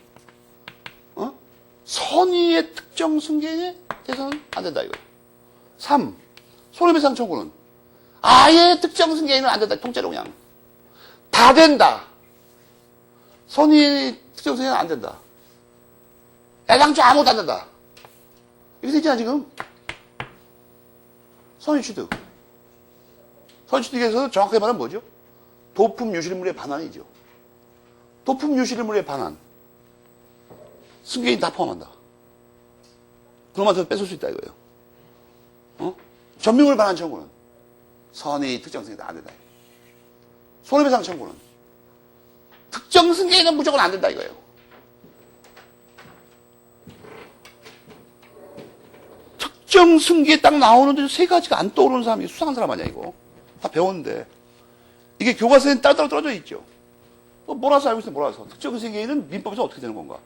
선의의 특정 승계에 대해서는 안 된다, 이거예요. 3, 손해배상 청구는 아예 특정 승계에는 안 된다, 통째로 그냥. 다 된다. 선의의 특정 승계는 안 된다. 애당초 아무것도 안 된다. 이렇게 돼 있잖아, 지금. 선의 취득. 선취득에서 정확하게 말하면 뭐죠? 도품 유실물의 반환이죠. 도품 유실물의 반환. 승계인 다 포함한다. 그러면서 뺏을 수 있다 이거예요. 점유물 반환 청구는 선의 특정 승계는 안 된다. 손해배상 청구는 특정 승계인은 무조건 안 된다 이거예요. 특정 승계에 딱 나오는데 세 가지가 안 떠오르는 사람이 수상한 사람 아니야 이거. 다 배웠는데 이게 교과서에는 따로 떨어져 있죠. 몰아서 알고 있어요. 몰아서. 특정 승계인은 민법에서 어떻게 되는 건가?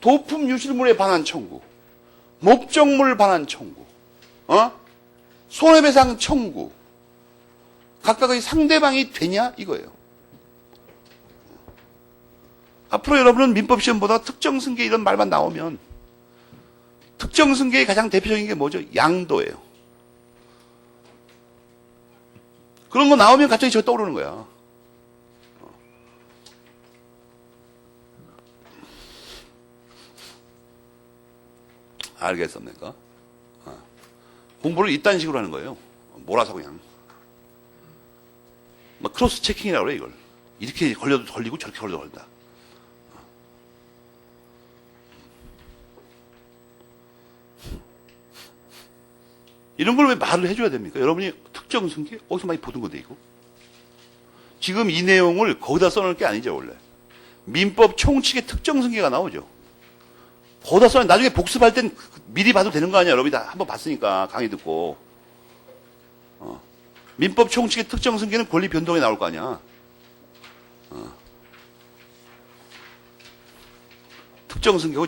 도품 유실물의 반환 청구, 목적물 반환 청구, 손해배상 청구, 각각의 상대방이 되냐 이거예요. 앞으로 여러분은 민법 시험 보다가 특정 승계 이런 말만 나오면 특정 승계의 가장 대표적인 게 뭐죠? 양도예요. 그런 거 나오면 갑자기 저 떠오르는 거야. 알겠습니까? 공부를 이딴 식으로 하는 거예요. 몰아서 그냥. 막 크로스 체킹이라고 그래, 이걸. 이렇게 걸려도 걸리고 저렇게 걸려도 걸린다. 이런 걸 왜 말을 해줘야 됩니까? 여러분이 특정 승계? 어디서 많이 보던 건데, 이거? 지금 이 내용을 거기다 써놓을 게 아니죠, 원래. 민법 총칙의 특정 승계가 나오죠. 거기다 써놓으면 나중에 복습할 땐 미리 봐도 되는 거 아니야? 여러분이 다 한번 봤으니까, 강의 듣고. 민법 총칙의 특정 승계는 권리 변동에 나올 거 아니야? 특정 승계,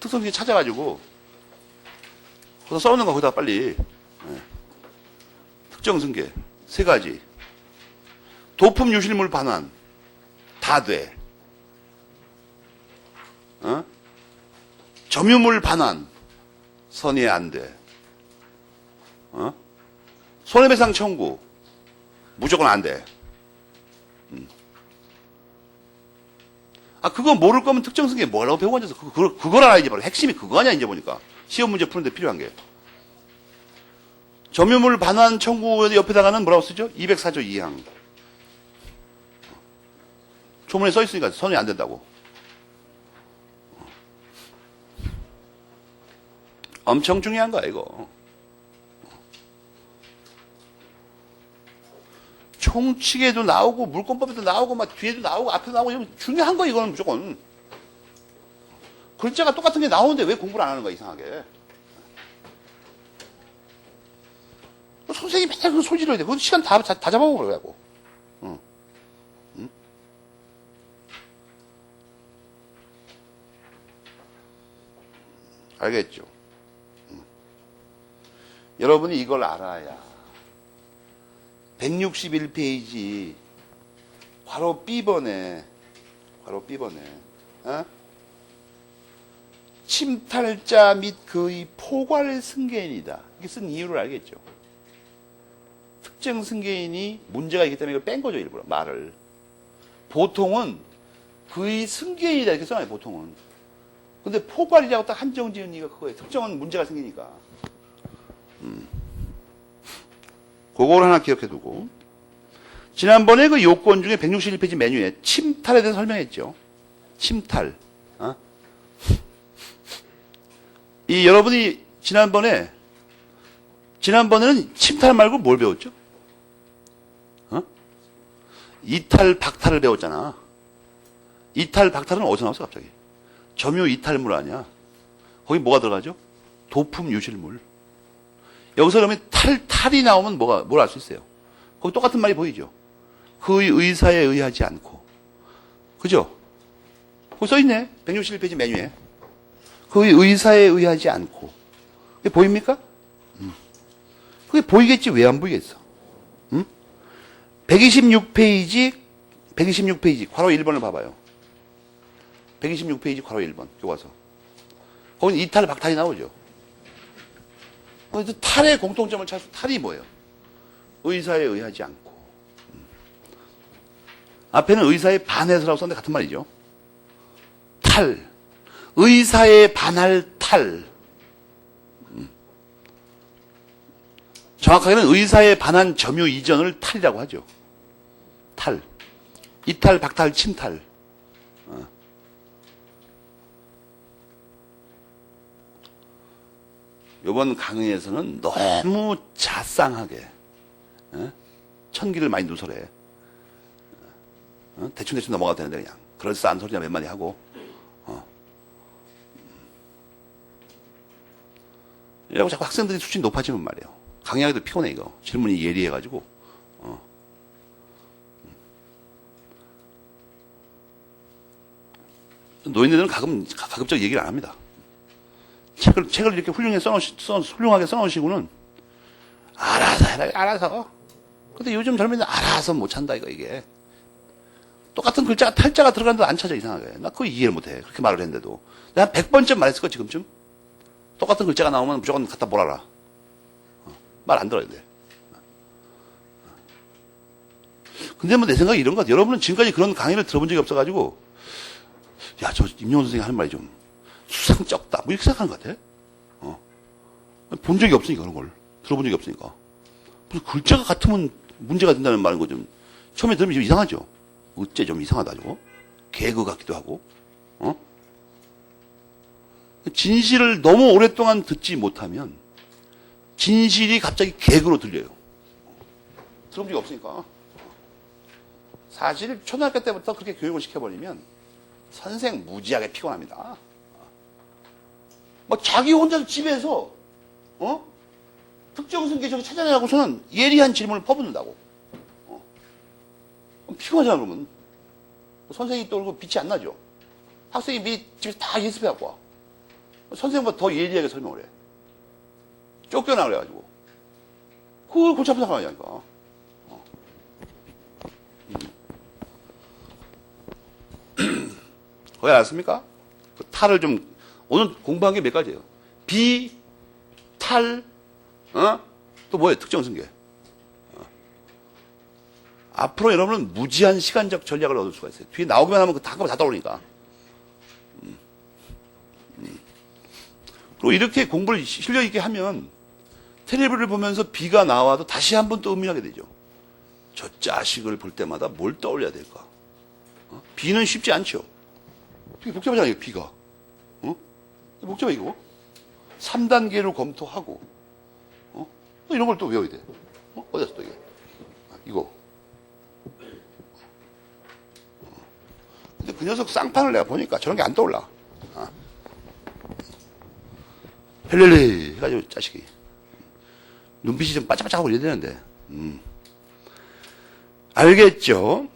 특정 승계 찾아가지고, 거기다 써놓는 거 거기다 빨리. 특정 승계 세 가지. 도품 유실물 반환 다 돼. 점유물 반환 선의 안 돼. 손해배상 청구 무조건 안 돼. 그거 모를 거면 특정 승계 뭐라고 배우고 앉아서 그걸 알아야지. 바로 핵심이 그거 아니야. 이제 보니까 시험 문제 푸는데 필요한 게. 점유물 반환 청구 옆에다가는 뭐라고 쓰죠? 204조 2항. 조문에 써 있으니까 선이 안 된다고. 엄청 중요한 거야, 이거. 총칙에도 나오고, 물권법에도 나오고, 막 뒤에도 나오고, 앞에도 나오고, 이런 중요한 거, 이거는 무조건. 글자가 똑같은 게 나오는데 왜 공부를 안 하는 거야, 이상하게. 선생님이 맨날 그 소리를 해야 돼. 그건 시간 다 잡아먹으려고. 알겠죠? 여러분이 이걸 알아야 161페이지 괄호 B번에 침탈자 및 그의 포괄 승계인이다. 이게 쓴 이유를 알겠죠? 특정 승계인이 문제가 있기 때문에 이걸 뺀 거죠, 일부러 말을. 보통은 그의 승계인이다 이렇게 써놔요, 보통은. 근데 포괄이라고 딱 한정 지은 이유가 그거예요. 특정은 문제가 생기니까. 그걸 하나 기억해 두고. 지난번에 그 요건 중에 161페이지 메뉴에 침탈에 대해서 설명했죠. 침탈. 이 여러분이 지난번에는 침탈 말고 뭘 배웠죠? 이탈, 박탈을 배웠잖아. 이탈, 박탈은 어디서 나왔어, 갑자기? 점유 이탈물 아니야. 거기 뭐가 들어가죠? 도품 유실물. 여기서 그러면 탈이 나오면 뭘 알 수 있어요? 거기 똑같은 말이 보이죠? 그의 의사에 의하지 않고. 그죠? 거기 써있네. 161페이지 메뉴에. 그의 의사에 의하지 않고. 그게 보입니까? 그게 보이겠지? 왜 안 보이겠어? 126페이지, 괄호 1번을 봐봐요. 126페이지 괄호 1번, 교과서. 거기 이탈, 박탈이 나오죠. 그래서 탈의 공통점을 찾아서 탈이 뭐예요? 의사에 의하지 않고. 앞에는 의사에 반해서라고 썼는데 같은 말이죠. 탈. 의사에 반할 탈. 정확하게는 의사에 반한 점유 이전을 탈이라고 하죠. 탈. 이탈, 박탈, 침탈. 이번 강의에서는 너무 자상하게 천기를 많이 누설해. 대충 넘어가도 되는데 그냥 그럴싸한 소리나 몇 마디 하고. 이라고 자꾸 학생들이 수준이 높아지면 말이에요. 강의하기도 피곤해 이거. 질문이 예리해가지고. 노인들은 가급적 얘기를 안 합니다. 책을 이렇게 훌륭하게 써놓으시고는 알아서 해라, 알아서. 근데 요즘 젊은이들 알아서 못 찬다, 이게. 똑같은 글자가 탈자가 들어간데도 안 찾아, 이상하게. 나 그거 이해를 못 해. 그렇게 말을 했는데도. 내가 한 100번쯤 말했을 거, 지금쯤. 똑같은 글자가 나오면 무조건 갖다 몰아라. 말 안 들어야 돼. 근데 뭐 내 생각이 이런 것 같아. 여러분은 지금까지 그런 강의를 들어본 적이 없어가지고, 야, 저 임용훈 선생님이 하는 말이 좀 수상 적다. 뭐 이렇게 생각하는 것 같아. 본 적이 없으니까, 그런 걸. 들어본 적이 없으니까. 무슨 글자가 같으면 문제가 된다는 말인 거 좀, 처음에 들으면 좀 이상하죠? 어째 좀 이상하다, 저거? 개그 같기도 하고, 진실을 너무 오랫동안 듣지 못하면, 진실이 갑자기 개그로 들려요. 들어본 적이 없으니까. 사실, 초등학교 때부터 그렇게 교육을 시켜버리면, 선생 무지하게 피곤합니다. 막 자기 혼자 집에서, 특정 승계적을 찾아내라고서는 예리한 질문을 퍼붓는다고. 피곤하잖아, 그러면. 선생님이 또 빛이 안 나죠. 학생이 미리 집에서 다 예습해갖고 와. 선생님보다 더 예리하게 설명을 해. 쫓겨나, 그래가지고. 그걸 골치 아픈 상황이니까. 거의 알았습니까? 그 탈을 좀, 오늘 공부한 게 몇 가지예요? 비, 탈, 또 뭐예요? 특정 승계. 앞으로 여러분은 무지한 시간적 전략을 얻을 수가 있어요. 뒤에 나오기만 하면 한꺼번에 다 떠오르니까. 그리고 이렇게 공부를 실력 있게 하면 텔레비를 보면서 비가 나와도 다시 한번 또 음미하게 되죠. 저 자식을 볼 때마다 뭘 떠올려야 될까? 비는 쉽지 않죠. 되게 복잡하잖아요, 비가. 복잡해, 이거. 3단계로 검토하고, 이런 걸 또 외워야 돼. 어디 갔어, 또 이게? 이거. 근데 그 녀석 쌍판을 내가 보니까 저런 게 안 떠올라. 헬렐레 해가지고 자식이. 눈빛이 좀 반짝반짝하고 이래야 되는데. 알겠죠?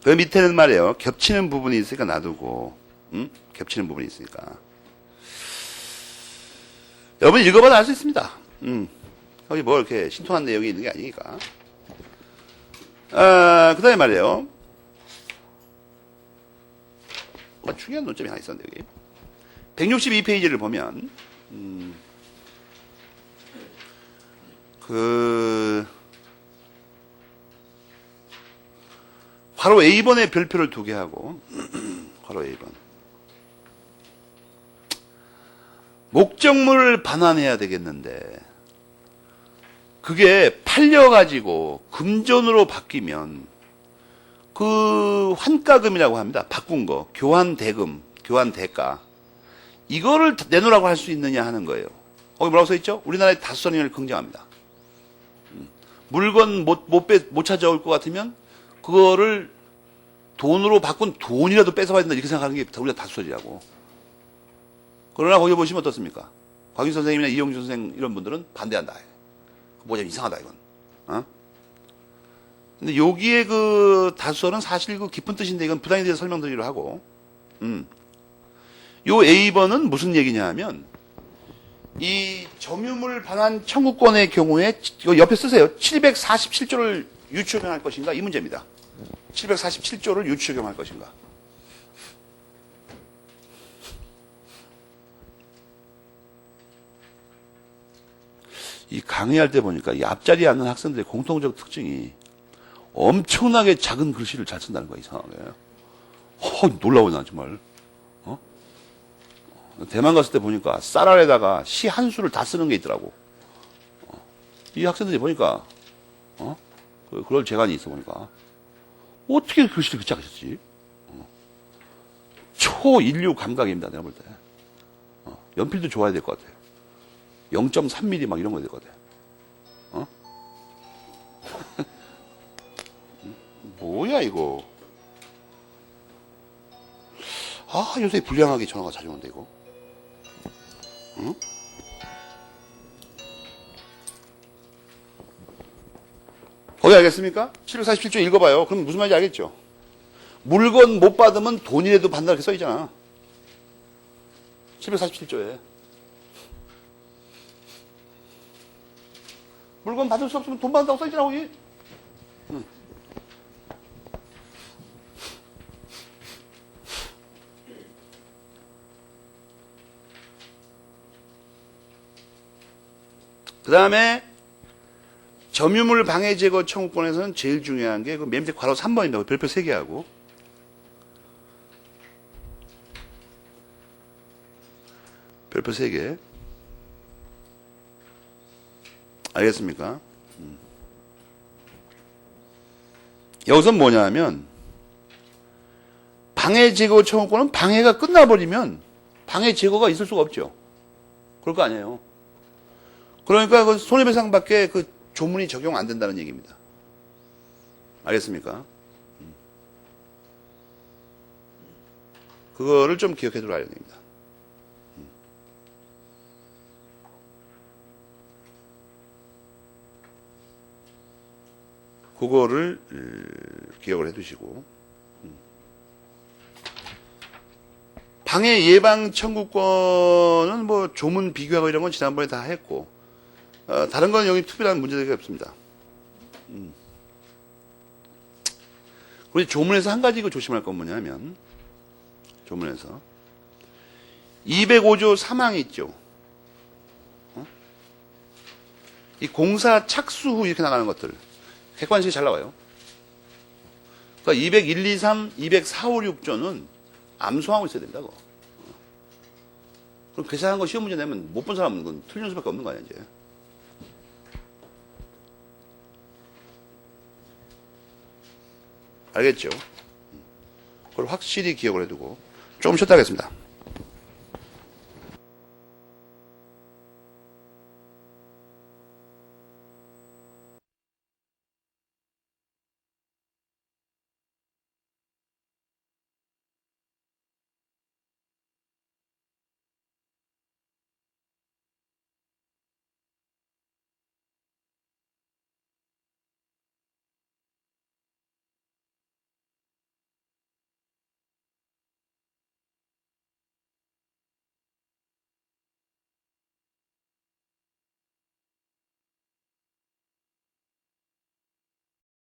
그 밑에는 말이에요. 겹치는 부분이 있으니까 놔두고, 겹치는 부분이 있으니까. 여러분 읽어봐도 알 수 있습니다. 여기 뭐 이렇게 신통한 내용이 있는 게 아니니까. 그 다음에 말이에요. 중요한 논점이 하나 있었는데, 여기. 162페이지를 보면, 괄호 A번에 별표를 2개 하고, 괄호 A번. 목적물을 반환해야 되겠는데, 그게 팔려가지고 금전으로 바뀌면, 그 환가금이라고 합니다. 바꾼 거. 교환 대금, 교환 대가. 이거를 내놓으라고 할 수 있느냐 하는 거예요. 거기 뭐라고 써있죠? 우리나라의 다수선임을 긍정합니다. 물건 못 찾아올 것 같으면 그거를 돈으로 바꾼 돈이라도 뺏어봐야 된다 이렇게 생각하는 게 우리가 다수설이라고. 그러나 거기 보시면 어떻습니까? 곽윤 선생님이나 이용준 선생 이런 분들은 반대한다. 뭐냐 이상하다 이건. 근데 여기에 그 다수설은 사실 그 깊은 뜻인데 이건 부당에 대해서 설명드리려 하고. 요 A번은 무슨 얘기냐 하면 이 점유물 반환 청구권의 경우에 이거 옆에 쓰세요. 747조를 유추적용할 것인가 이 문제입니다. 747조를 유추적용할 것인가. 이 강의할 때 보니까 이 앞자리에 앉는 학생들의 공통적 특징이 엄청나게 작은 글씨를 잘 쓴다는 거야, 이상하게. 놀라워, 나 정말. 대만 갔을 때 보니까 쌀 아래다가 시 한 수를 다 쓰는 게 있더라고. 이 학생들이 보니까, 그럴 재간이 있어 보니까. 어떻게 글씨를 그렇게 작게 썼지? 초인류 감각입니다, 내가 볼 때. 연필도 좋아야 될 것 같아요. 0.3mm 막 이런 거 해야 될 것 같아요. 뭐야, 이거. 요새 불량하게 전화가 자주 오는데, 이거. 응? 거기 알겠습니까? 747조 읽어봐요. 그럼 무슨 말인지 알겠죠? 물건 못 받으면 돈이라도 받는다 이렇게 써있잖아. 747조에. 물건 받을 수 없으면 돈 받는다고 써있잖아, 거기. 그 다음에 점유물 방해 제거 청구권에서는 제일 중요한 게 그 맨 밑에 괄호 3번입니다. 별표 3개 하고. 별표 3개. 알겠습니까? 여기서 뭐냐 하면 방해 제거 청구권은 방해가 끝나버리면 방해 제거가 있을 수가 없죠. 그럴 거 아니에요. 그러니까 그 손해배상밖에 그 조문이 적용 안 된다는 얘기입니다. 알겠습니까? 그거를 좀 기억해 두라는 얘기입니다. 그거를 기억을 해 두시고. 방해 예방 청구권은 뭐 조문 비교하고 이런 건 지난번에 다 했고, 다른 건 여기 특별한 문제가 없습니다. 우리 조문에서 한 가지 이거 조심할 건 뭐냐면, 조문에서 205조 3항이 있죠. 이 공사 착수 후 이렇게 나가는 것들 객관식이 잘 나와요. 그러니까 201, 2, 3, 204, 5, 6조는 암송하고 있어야 된다고. 그럼 계산한 거 시험 문제 내면 못 본 사람은 그건 틀린 수밖에 없는 거 아니야, 이제. 알겠죠? 그걸 확실히 기억을 해두고 조금 쉬었다 하겠습니다.